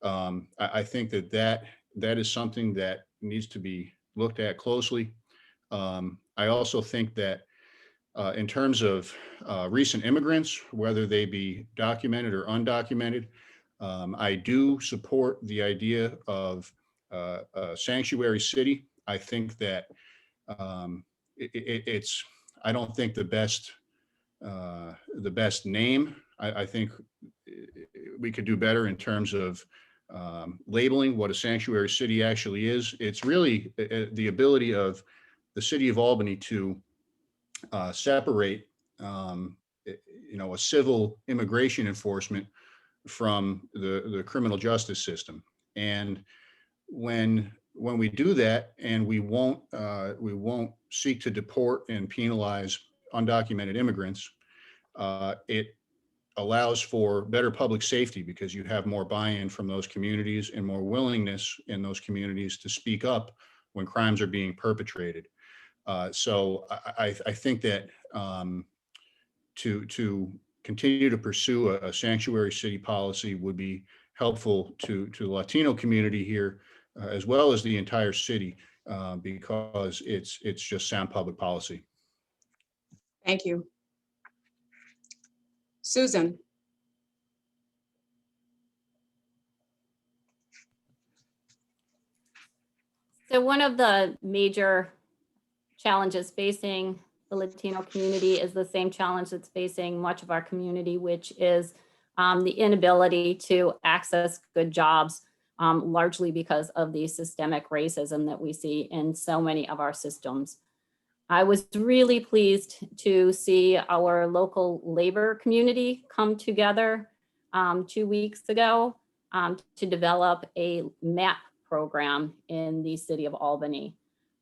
I think that is something that needs to be looked at closely. I also think that in terms of recent immigrants, whether they be documented or undocumented, I do support the idea of a sanctuary city. I think that it's, I don't think the best name. I think we could do better in terms of labeling what a sanctuary city actually is. It's really the ability of the city of Albany to separate, a civil immigration enforcement from the criminal justice system. And when when we do that, and we won't seek to deport and penalize undocumented immigrants, it allows for better public safety because you have more buy-in from those communities and more willingness in those communities to speak up when crimes are being perpetrated. So I think that to continue to pursue a sanctuary city policy would be helpful to the Latino community here, as well as the entire city, because it's just sound public policy. Thank you. Susan. So one of the major challenges facing the Latino community is the same challenge that's facing much of our community, which is the inability to access good jobs, largely because of the systemic racism that we see in so many of our systems. I was really pleased to see our local labor community come together 2 weeks ago to develop a MAP program in the city of Albany.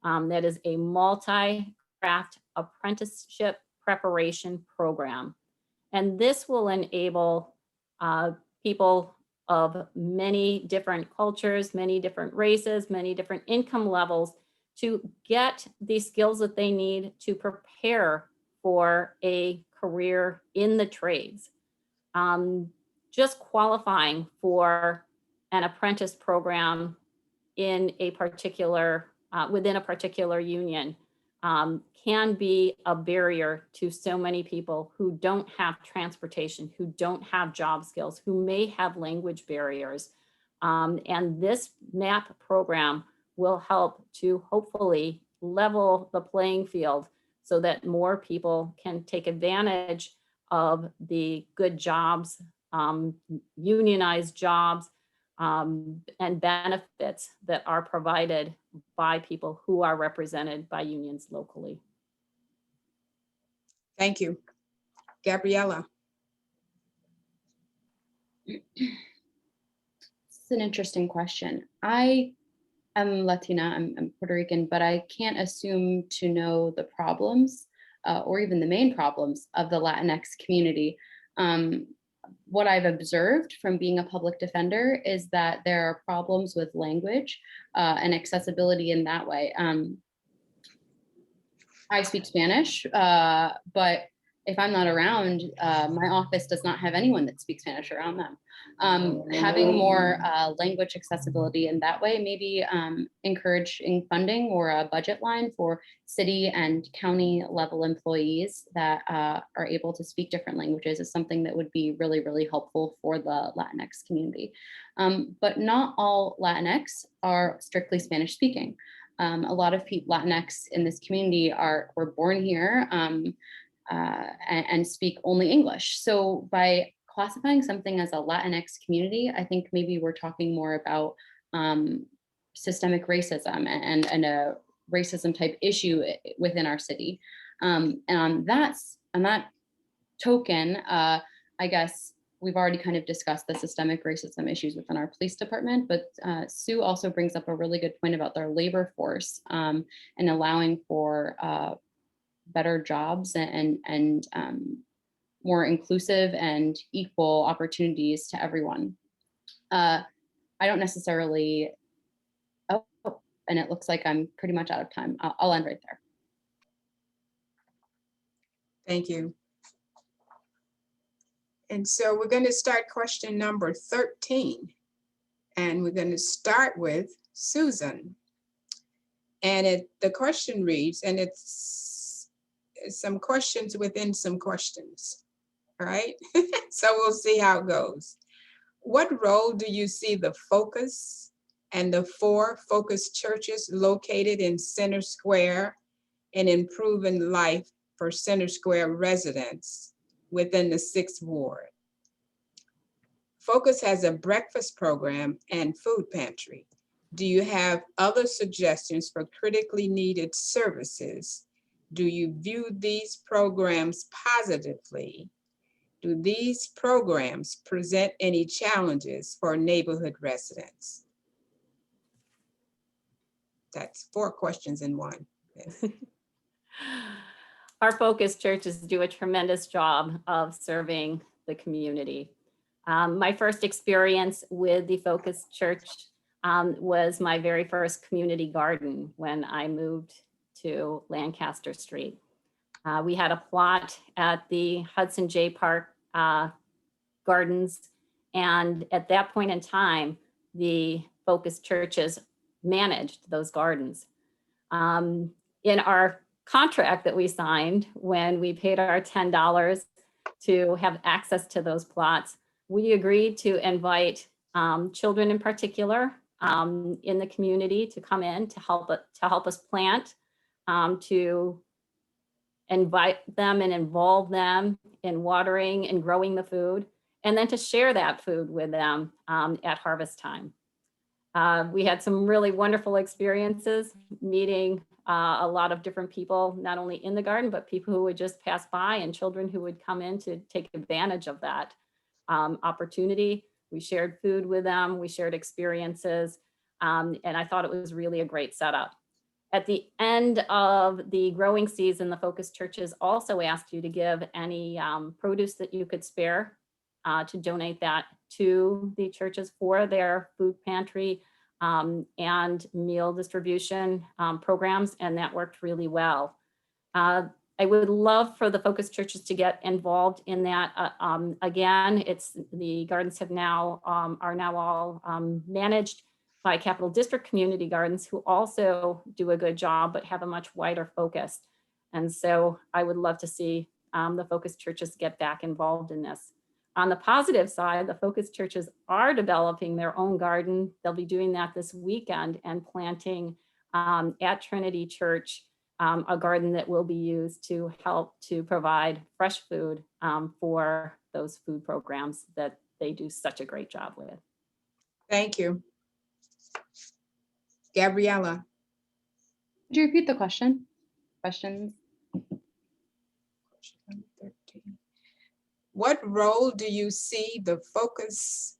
That is a multi-craft apprenticeship preparation program. And this will enable people of many different cultures, many different races, many different income levels to get the skills that they need to prepare for a career in the trades. Just qualifying for an apprentice program in a particular, within a particular union can be a barrier to so many people who don't have transportation, who don't have job skills, who may have language barriers. And this MAP program will help to hopefully level the playing field so that more people can take advantage of the good jobs, unionized jobs, and benefits that are provided by people who are represented by unions locally. Thank you. Gabriella. It's an interesting question. I am Latina, I'm Puerto Rican, but I can't assume to know the problems or even the main problems of the Latinx community. What I've observed from being a public defender is that there are problems with language and accessibility in that way. I speak Spanish, but if I'm not around, my office does not have anyone that speaks Spanish around them. Having more language accessibility in that way, maybe encouraging funding or a budget line for city and county level employees that are able to speak different languages is something that would be really, really helpful for the Latinx community. But not all Latinx are strictly Spanish speaking. A lot of Latinx in this community were born here and speak only English. So by classifying something as a Latinx community, I think maybe we're talking more about systemic racism and a racism type issue within our city. And on that token, I guess we've already kind of discussed the systemic racism issues within our police department, but Sue also brings up a really good point about their labor force and allowing for better jobs and more inclusive and equal opportunities to everyone. I don't necessarily, and it looks like I'm pretty much out of time. I'll end right there. Thank you. And so we're going to start question number 13. And we're going to start with Susan. And the question reads, and it's some questions within some questions, all right? So we'll see how it goes. What role do you see the Focus and the 4 Focus churches located in Center Square in improving life for Center Square residents within the 6th Ward? Focus has a breakfast program and food pantry. Do you have other suggestions for critically needed services? Do you view these programs positively? Do these programs present any challenges for neighborhood residents? That's 4 questions in one. Yes. Our focus churches do a tremendous job of serving the community. My first experience with the focus church was my very first community garden when I moved to Lancaster Street. We had a plot at the Hudson J. Park Gardens, and at that point in time, the focus churches managed those gardens. In our contract that we signed when we paid our $10 to have access to those plots, we agreed to invite children in particular in the community to come in to help us plant, to invite them and involve them in watering and growing the food, and then to share that food with them at harvest time. We had some really wonderful experiences meeting a lot of different people, not only in the garden, but people who would just pass by and children who would come in to take advantage of that opportunity. We shared food with them, we shared experiences, and I thought it was really a great setup. At the end of the growing season, the focus churches also asked you to give any produce that you could spare to donate that to the churches for their food pantry and meal distribution programs, and that worked really well. I would love for the focus churches to get involved in that. Again, the gardens are now all managed by Capital District Community Gardens, who also do a good job, but have a much wider focus. And so I would love to see the focus churches get back involved in this. On the positive side, the focus churches are developing their own garden. They'll be doing that this weekend and planting at Trinity Church a garden that will be used to help to provide fresh food for those food programs that they do such a great job with. Thank you. Gabriella. Could you repeat the question? Questions? Question 13. What role do you see the focus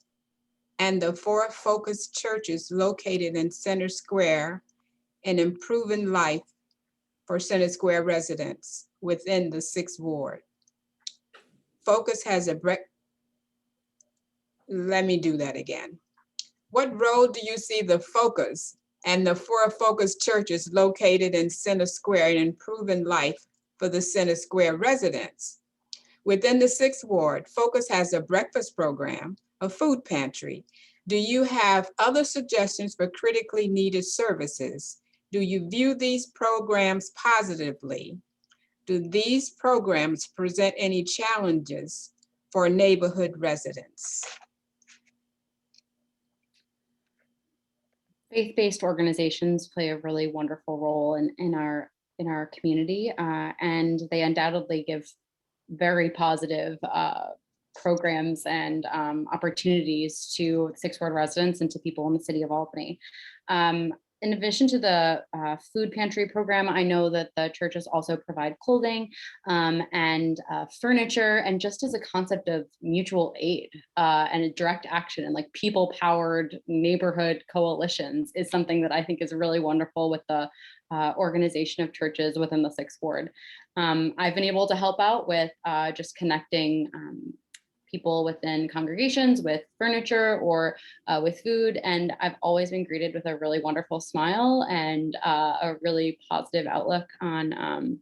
and the 4 focus churches located in Center Square in improving life for Center Square residents within the 6th Ward? Focus has a let me do that again. What role do you see the focus and the 4 focus churches located in Center Square in improving life for the Center Square residents? Within the 6th Ward, Focus has a breakfast program, a food pantry. Do you have other suggestions for critically needed services? Do you view these programs positively? Do these programs present any challenges for neighborhood residents? Faith-based organizations play a really wonderful role in our community, and they undoubtedly give very positive programs and opportunities to 6th Ward residents and to people in the city of Albany. In addition to the food pantry program, I know that the churches also provide clothing and furniture, and just as a concept of mutual aid and a direct action and like people-powered neighborhood coalitions is something that I think is really wonderful with the organization of churches within the 6th Ward. I've been able to help out with just connecting people within congregations with furniture or with food. And I've always been greeted with a really wonderful smile and a really positive outlook on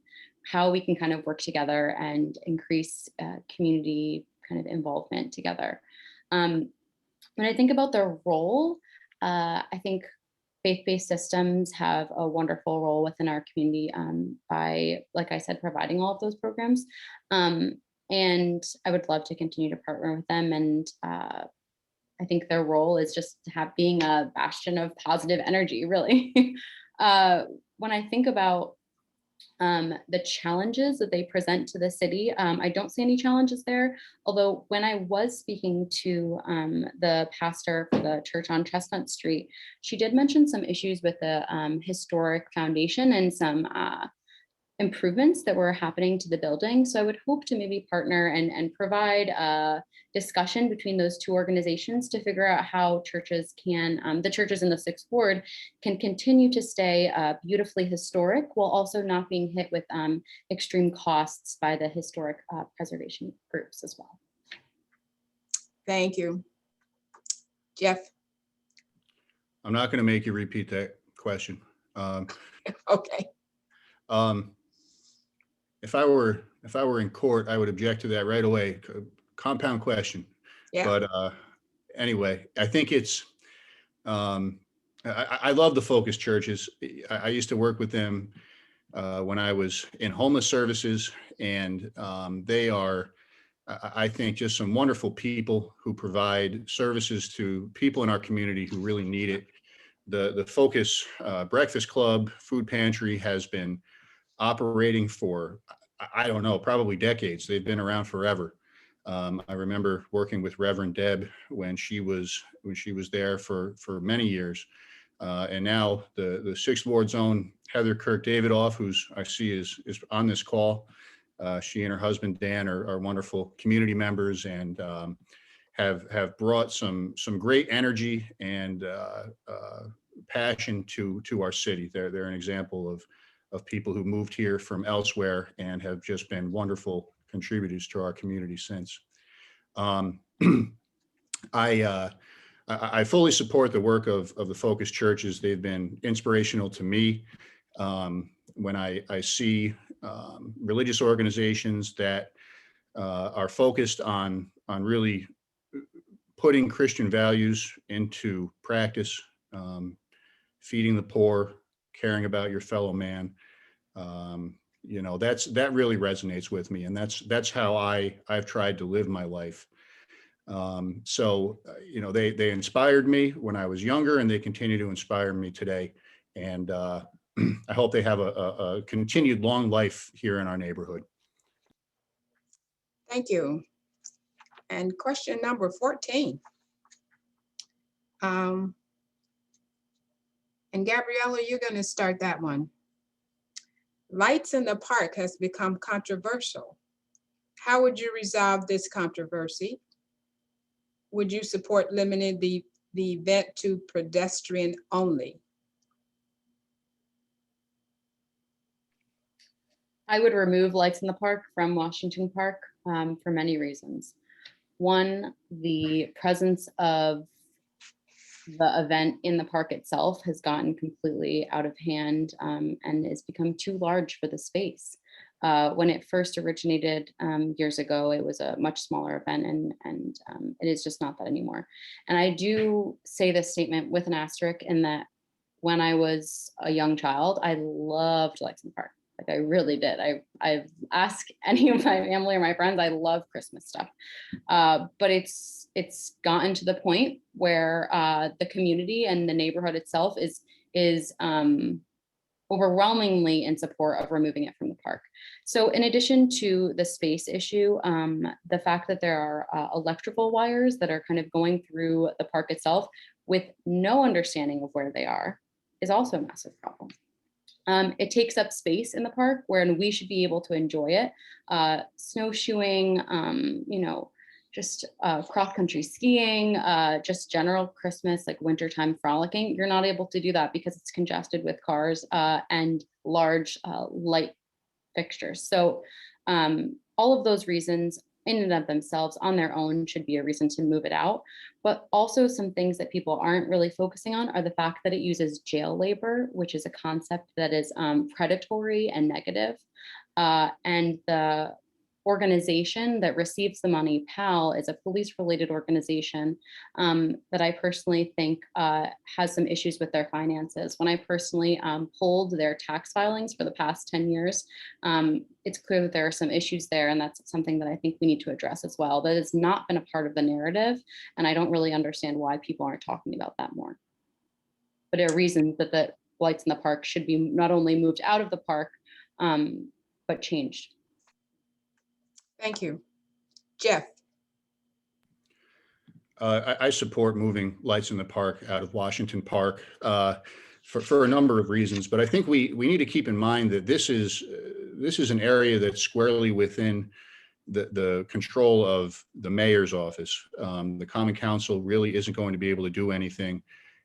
how we can kind of work together and increase community kind of involvement together. When I think about their role, I think faith-based systems have a wonderful role within our community by, like I said, providing all of those programs. And I would love to continue to partner with them. And I think their role is just being a bastion of positive energy, really. When I think about the challenges that they present to the city, I don't see any challenges there. Although when I was speaking to the pastor for the church on Chestnut Street, she did mention some issues with the historic foundation and some improvements that were happening to the building. So I would hope to maybe partner and provide a discussion between those two organizations to figure out how churches can, the churches in the 6th Ward can continue to stay beautifully historic while also not being hit with extreme costs by the historic preservation groups as well. Thank you. Jeff? I'm not going to make you repeat that question. Okay. If I were in court, I would object to that right away. Compound question. Yeah. But anyway, I think it's, I love the focus churches. I used to work with them when I was in homeless services, and they are, I think, just some wonderful people who provide services to people in our community who really need it. The Focus Breakfast Club, Food Pantry has been operating for, I don't know, probably decades. They've been around forever. I remember working with Reverend Deb when she was there for many years. And now the 6th Ward's own Heather Kirk Davidoff, who's I see is on this call. She and her husband Dan are wonderful community members, and have brought some great energy and passion to our city. They're an example of people who moved here from elsewhere and have just been wonderful contributors to our community since. I fully support the work of the Focus churches. They've been inspirational to me. When I see religious organizations that are focused on really putting Christian values into practice, feeding the poor, caring about your fellow man, that really resonates with me, and that's how I've tried to live my life. They inspired me when I was younger, and they continue to inspire me today. And I hope they have a continued long life here in our neighborhood. Thank you. And question number 14. And Gabriella, you're going to start that one. Lights in the park has become controversial. How would you resolve this controversy? Would you support limiting the event to pedestrian only? I would remove lights in the park from Washington Park for many reasons. One, the presence of the event in the park itself has gotten completely out of hand and has become too large for the space. When it first originated years ago, it was a much smaller event, and it is just not that anymore. And I do say this statement with an asterisk in that when I was a young child, I loved lights in the park. Like I really did. I've asked any of my family or my friends, I love Christmas stuff. But it's gotten to the point where the community and the neighborhood itself is overwhelmingly in support of removing it from the park. So in addition to the space issue, the fact that there are electrical wires that are kind of going through the park itself with no understanding of where they are is also a massive problem. It takes up space in the park wherein we should be able to enjoy it. Snowshoeing, just cross-country skiing, just general Christmas, like wintertime frolicking. You're not able to do that because it's congested with cars and large light fixtures. So all of those reasons in and of themselves on their own should be a reason to move it out. But also some things that people aren't really focusing on are the fact that it uses jail labor, which is a concept that is predatory and negative. And the organization that receives the money, PAL, is a police-related organization that I personally think has some issues with their finances. When I personally pulled their tax filings for the past 10 years, it's clear that there are some issues there, and that's something that I think we need to address as well. That has not been a part of the narrative, and I don't really understand why people aren't talking about that more. But there are reasons that the lights in the park should be not only moved out of the park, but changed. Thank you. Jeff? I support moving lights in the park out of Washington Park for a number of reasons, but I think we need to keep in mind that this is this is an area that's squarely within the control of the mayor's office. The Common Council really isn't going to be able to do anything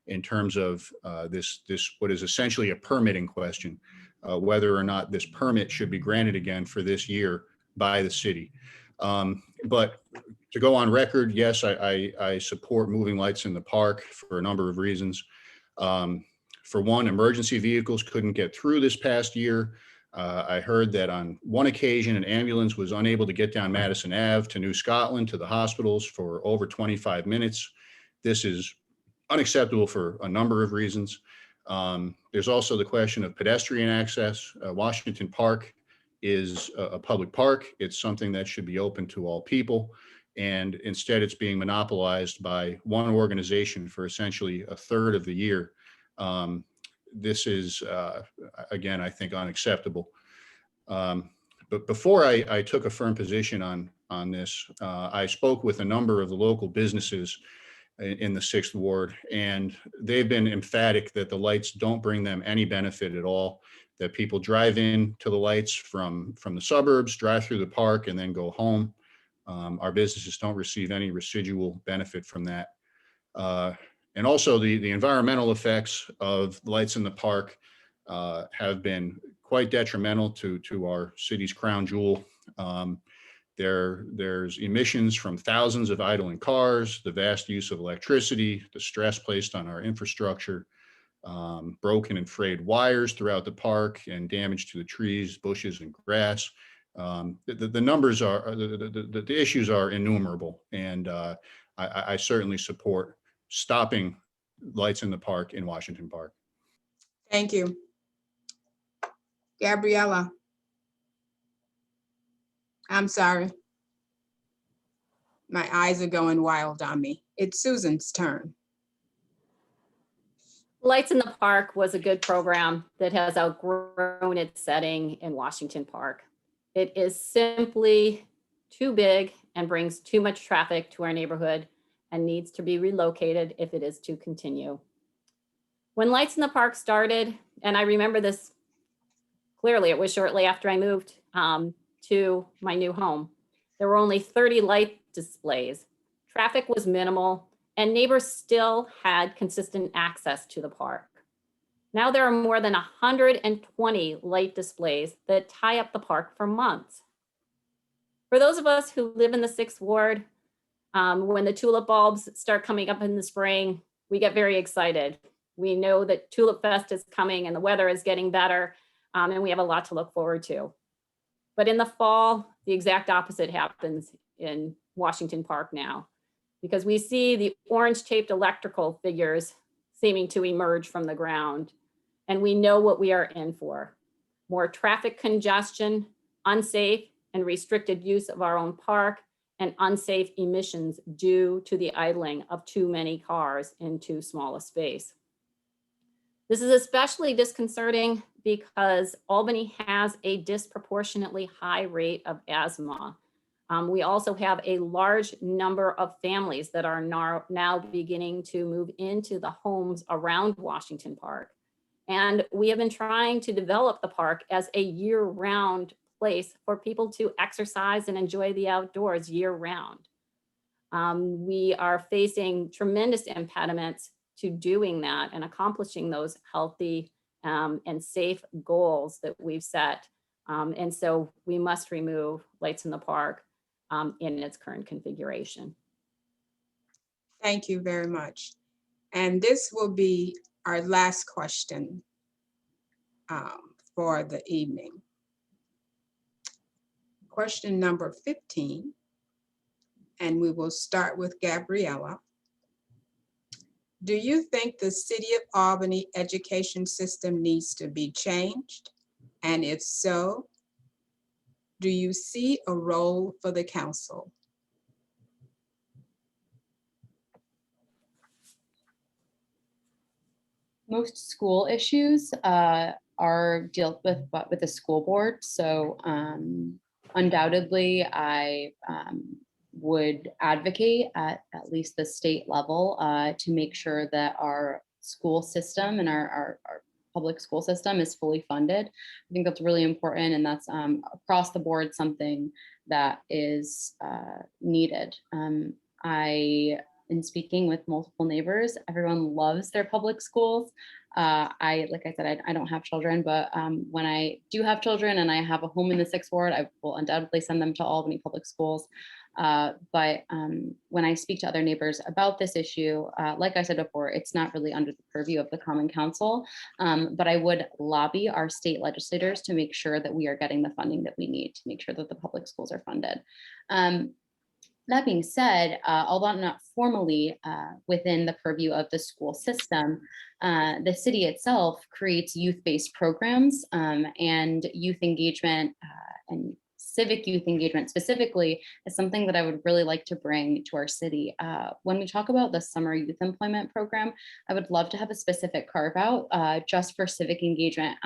in terms of this what is essentially a permitting question, whether or not this permit should be granted again for this year by the city. But to go on record, yes, I support moving lights in the park for a number of reasons. For one, emergency vehicles couldn't get through this past year. I heard that on one occasion, an ambulance was unable to get down Madison Ave to New Scotland to the hospitals for over 25 minutes. This is unacceptable for a number of reasons. There's also the question of pedestrian access. Washington Park is a public park. It's something that should be open to all people. And instead, it's being monopolized by one organization for essentially a third of the year. This is, again, I think unacceptable. But before I took a firm position on this, I spoke with a number of the local businesses in the 6th Ward, and they've been emphatic that the lights don't bring them any benefit at all, that people drive in to the lights from the suburbs, drive through the park, and then go home. Our businesses don't receive any residual benefit from that. And also the environmental effects of lights in the park have been quite detrimental to our city's crown jewel. There's emissions from thousands of idling cars, the vast use of electricity, the stress placed on our infrastructure, broken and frayed wires throughout the park, and damage to the trees, bushes, and grass. The numbers are, the issues are innumerable, and I certainly support stopping lights in the park in Washington Park. Thank you. Gabriella. I'm sorry. My eyes are going wild on me. It's Susan's turn. Lights in the Park was a good program that has outgrown its setting in Washington Park. It is simply too big and brings too much traffic to our neighborhood and needs to be relocated if it is to continue. When Lights in the Park started, and I remember this clearly, it was shortly after I moved to my new home. There were only 30 light displays. Traffic was minimal, and neighbors still had consistent access to the park. Now there are more than 120 light displays that tie up the park for months. For those of us who live in the 6th Ward, when the tulip bulbs start coming up in the spring, we get very excited. We know that Tulip Fest is coming and the weather is getting better, and we have a lot to look forward to. But in the fall, the exact opposite happens in Washington Park now, because we see the orange taped electrical figures seeming to emerge from the ground, and we know what we are in for. More traffic congestion, unsafe and restricted use of our own park, and unsafe emissions due to the idling of too many cars in too small a space. This is especially disconcerting because Albany has a disproportionately high rate of asthma. We also have a large number of families that are now beginning to move into the homes around Washington Park. And we have been trying to develop the park as a year-round place for people to exercise and enjoy the outdoors year-round. We are facing tremendous impediments to doing that and accomplishing those healthy and safe goals that we've set. And so we must remove Lights in the Park in its current configuration. Thank you very much. And this will be our last question for the evening. Question number 15, and we will start with Gabriella. Do you think the City of Albany education system needs to be changed? And if so, do you see a role for the council? Most school issues are dealt with the school board. So undoubtedly, I would advocate at least the state level to make sure that our school system and our public school system is fully funded. I think that's really important, and that's across the board something that is needed. In speaking with multiple neighbors, everyone loves their public schools. Like I said, I don't have children, but when I do have children and I have a home in the 6th Ward, I will undoubtedly send them to Albany Public Schools. But when I speak to other neighbors about this issue, like I said before, it's not really under the purview of the Common Council, but I would lobby our state legislators to make sure that we are getting the funding that we need to make sure that the public schools are funded. That being said, although not formally within the purview of the school system, the city itself creates youth-based programs and youth engagement and civic youth engagement specifically is something that I would really like to bring to our city. When we talk about the summer youth employment program, I would love to have a specific carve out just for civic engagement,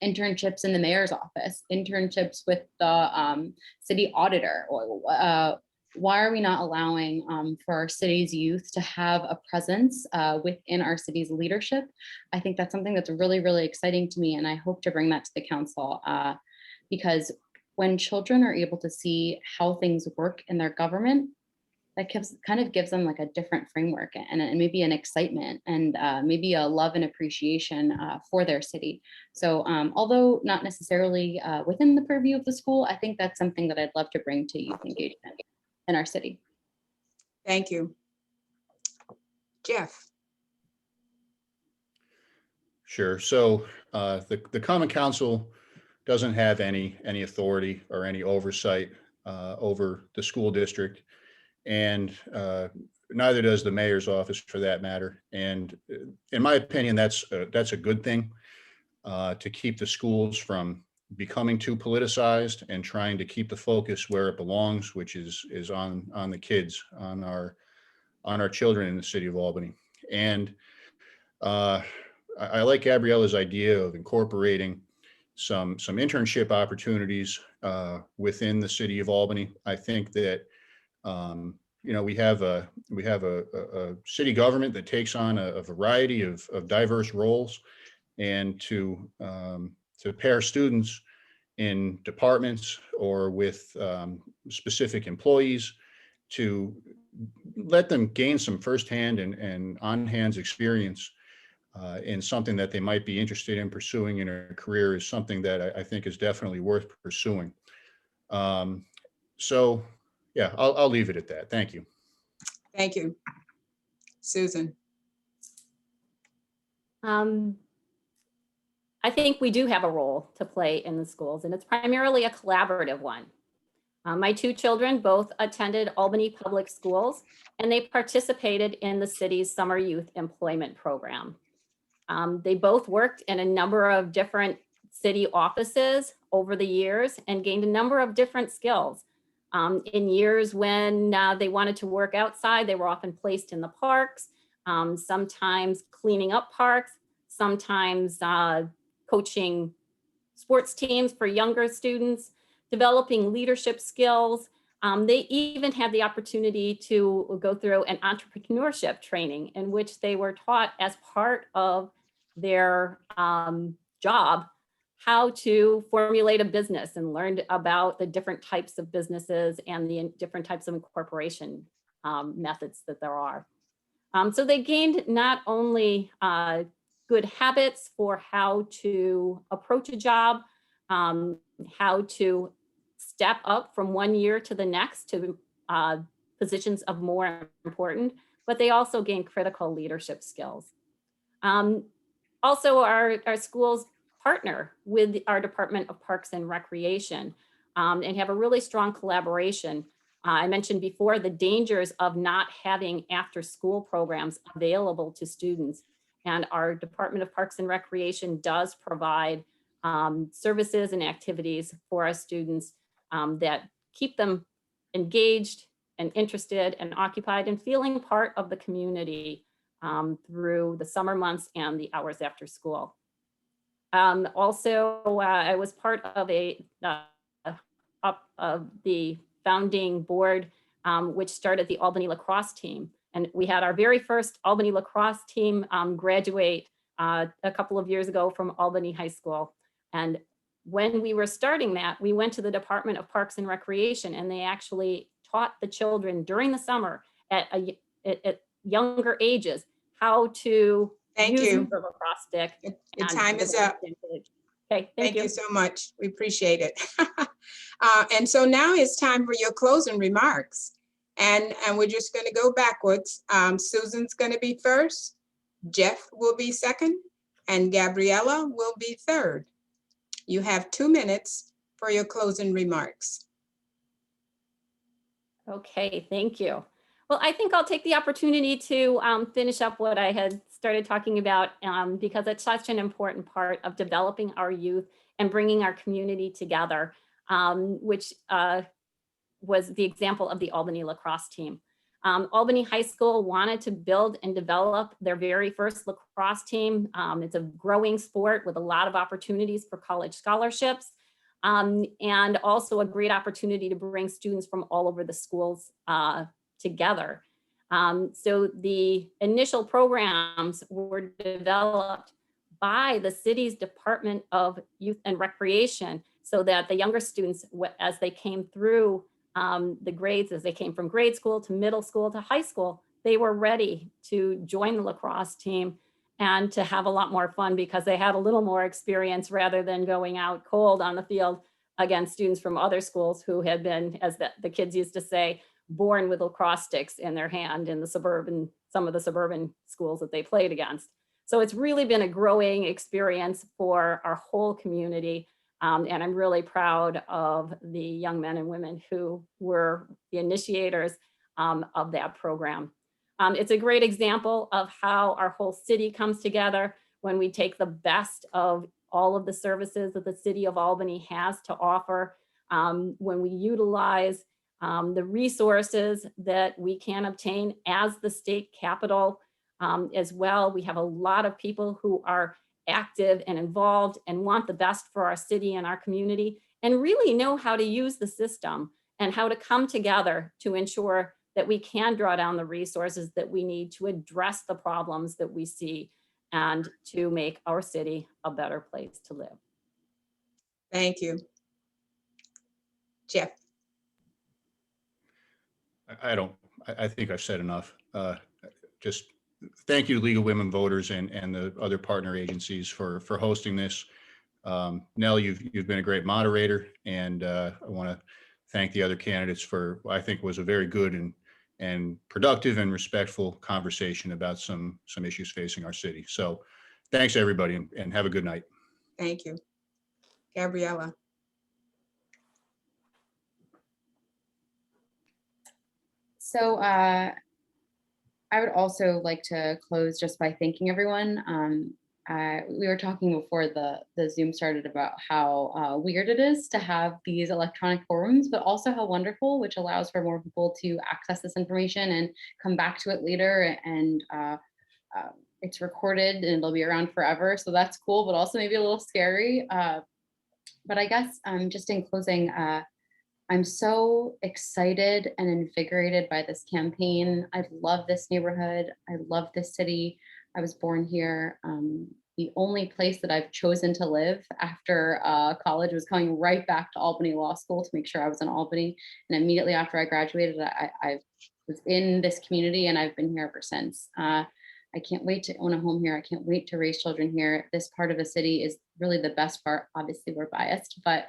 internships in the mayor's office, internships with the city auditor. Why are we not allowing for our city's youth to have a presence within our city's leadership? I think that's something that's really, really exciting to me, and I hope to bring that to the council because when children are able to see how things work in their government, that kind of gives them like a different framework and maybe an excitement and maybe a love and appreciation for their city. So although not necessarily within the purview of the school, I think that's something that I'd love to bring to youth engagement in our city. Thank you. Jeff. Sure. So the Common Council doesn't have any authority or any oversight over the school district, and neither does the mayor's office for that matter. And in my opinion, that's a good thing to keep the schools from becoming too politicized and trying to keep the focus where it belongs, which is on the kids, on our children in the city of Albany. And I like Gabriella's idea of incorporating some internship opportunities within the city of Albany. I think that we have a city government that takes on a variety of diverse roles, and to pair students in departments or with specific employees to let them gain some firsthand and on-hands experience in something that they might be interested in pursuing in a career is something that I think is definitely worth pursuing. So yeah, I'll leave it at that. Thank you. Thank you. Susan. I think we do have a role to play in the schools, and it's primarily a collaborative one. My two children both attended Albany Public Schools, and they participated in the city's summer youth employment program. They both worked in a number of different city offices over the years and gained a number of different skills. In years when they wanted to work outside, they were often placed in the parks, sometimes cleaning up parks, sometimes coaching sports teams for younger students, developing leadership skills. They even had the opportunity to go through an entrepreneurship training in which they were taught as part of their job how to formulate a business and learned about the different types of businesses and the different types of incorporation methods that there are. So they gained not only good habits for how to approach a job, how to step up from one year to the next to positions of more important, but they also gain critical leadership skills. Also, our schools partner with our Department of Parks and Recreation and have a really strong collaboration. I mentioned before the dangers of not having after-school programs available to students. And our Department of Parks and Recreation does provide services and activities for our students that keep them engaged and interested and occupied and feeling part of the community through the summer months and the hours after school. Also, I was part of the founding board, which started the Albany Lacrosse team. And we had our very first Albany Lacrosse team graduate a couple of years ago from Albany High School. And when we were starting that, we went to the Department of Parks and Recreation, and they actually taught the children during the summer at younger ages how to Thank use you. the lacrosse stick. The and time the is up. Okay, thank you. So much. We appreciate it. And so now it's time for your closing remarks. And we're just going to go backwards. Susan's going to be first, Jeff will be second, and Gabriella will be third. You have 2 minutes for your closing remarks. Okay, thank you. Well, I think I'll take the opportunity to finish up what I had started talking about because it's such an important part of developing our youth and bringing our community together, which was the example of the Albany lacrosse team. Albany High School wanted to build and develop their very first lacrosse team. It's a growing sport with a lot of opportunities for college scholarships. And also a great opportunity to bring students from all over the schools together. So the initial programs were developed by the city's Department of Youth and Recreation so that the younger students, as they came through the grades, as they came from grade school to middle school to high school, they were ready to join the lacrosse team and to have a lot more fun because they had a little more experience rather than going out cold on the field against students from other schools who had been, as the kids used to say, born with lacrosse sticks in their hand in some of the suburban schools that they played against. So it's really been a growing experience for our whole community. And I'm really proud of the young men and women who were the initiators of that program. It's a great example of how our whole city comes together when we take the best of all of the services that the city of Albany has to offer, when we utilize the resources that we can obtain as the state capital as well. We have a lot of people who are active and involved and want the best for our city and our community and really know how to use the system and how to come together to ensure that we can draw down the resources that we need to address the problems that we see and to make our city a better place to live. Thank you. Jeff. I think I've said enough. Just thank you to League of Women Voters and the other partner agencies for hosting this. Nell, you've been a great moderator, and I want to thank the other candidates for what I think was a very good and productive and respectful conversation about some issues facing our city. So thanks everybody, and have a good night. Thank you. Gabriella. So I would also like to close just by thanking everyone. We were talking before the Zoom started about how weird it is to have these electronic forums, but also how wonderful, which allows for more people to access this information and come back to it later. And it's recorded and it'll be around forever. So that's cool, but also maybe a little scary. But I guess just in closing, I'm so excited and invigorated by this campaign. I love this neighborhood. I love this city. I was born here. The only place that I've chosen to live after college was coming right back to Albany Law School to make sure I was in Albany. And immediately after I graduated, I was in this community and I've been here ever since. I can't wait to own a home here. I can't wait to raise children here. This part of the city is really the best part. Obviously, we're biased, but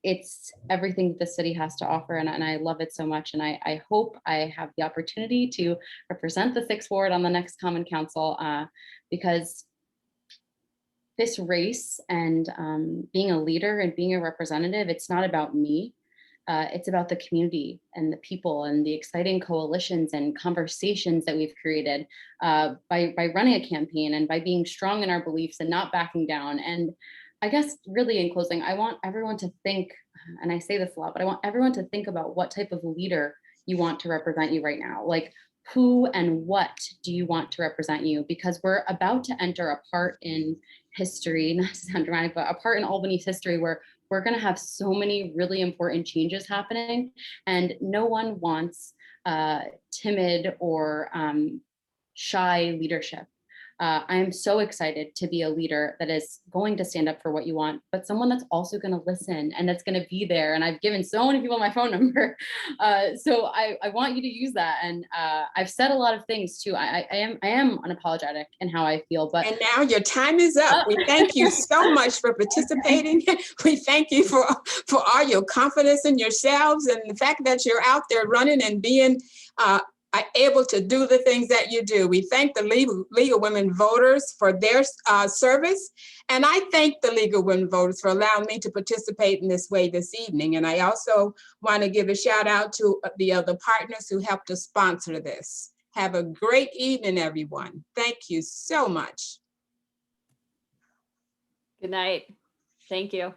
it's everything the city has to offer, and I love it so much. And I hope I have the opportunity to represent the 6th Ward on the next Common Council, because this race and being a leader and being a representative, it's not about me. It's about the community and the people and the exciting coalitions and conversations that we've created by running a campaign and by being strong in our beliefs and not backing down. And I guess really in closing, I want everyone to think, and I say this a lot, but I want everyone to think about what type of leader you want to represent you right now. Like, who and what do you want to represent you? Because we're about to enter a part in history, not to sound dramatic, but a part in Albany's history where we're going to have so many really important changes happening, and no one wants timid or shy leadership. I am so excited to be a leader that is going to stand up for what you want, but someone that's also going to listen and that's going to be there. And I've given so many people my phone number. So I want you to use that. And I've said a lot of things too. I am unapologetic in how I feel, but. And now your time is up. We thank you so much for participating. We thank you for all your confidence in yourselves and the fact that you're out there running and being able to do the things that you do. We thank the League of Women Voters for their service. And I thank the League of Women Voters for allowing me to participate in this way this evening. And I also want to give a shout out to the other partners who helped to sponsor this. Have a great evening, everyone. Thank you so much. Good night. Thank you.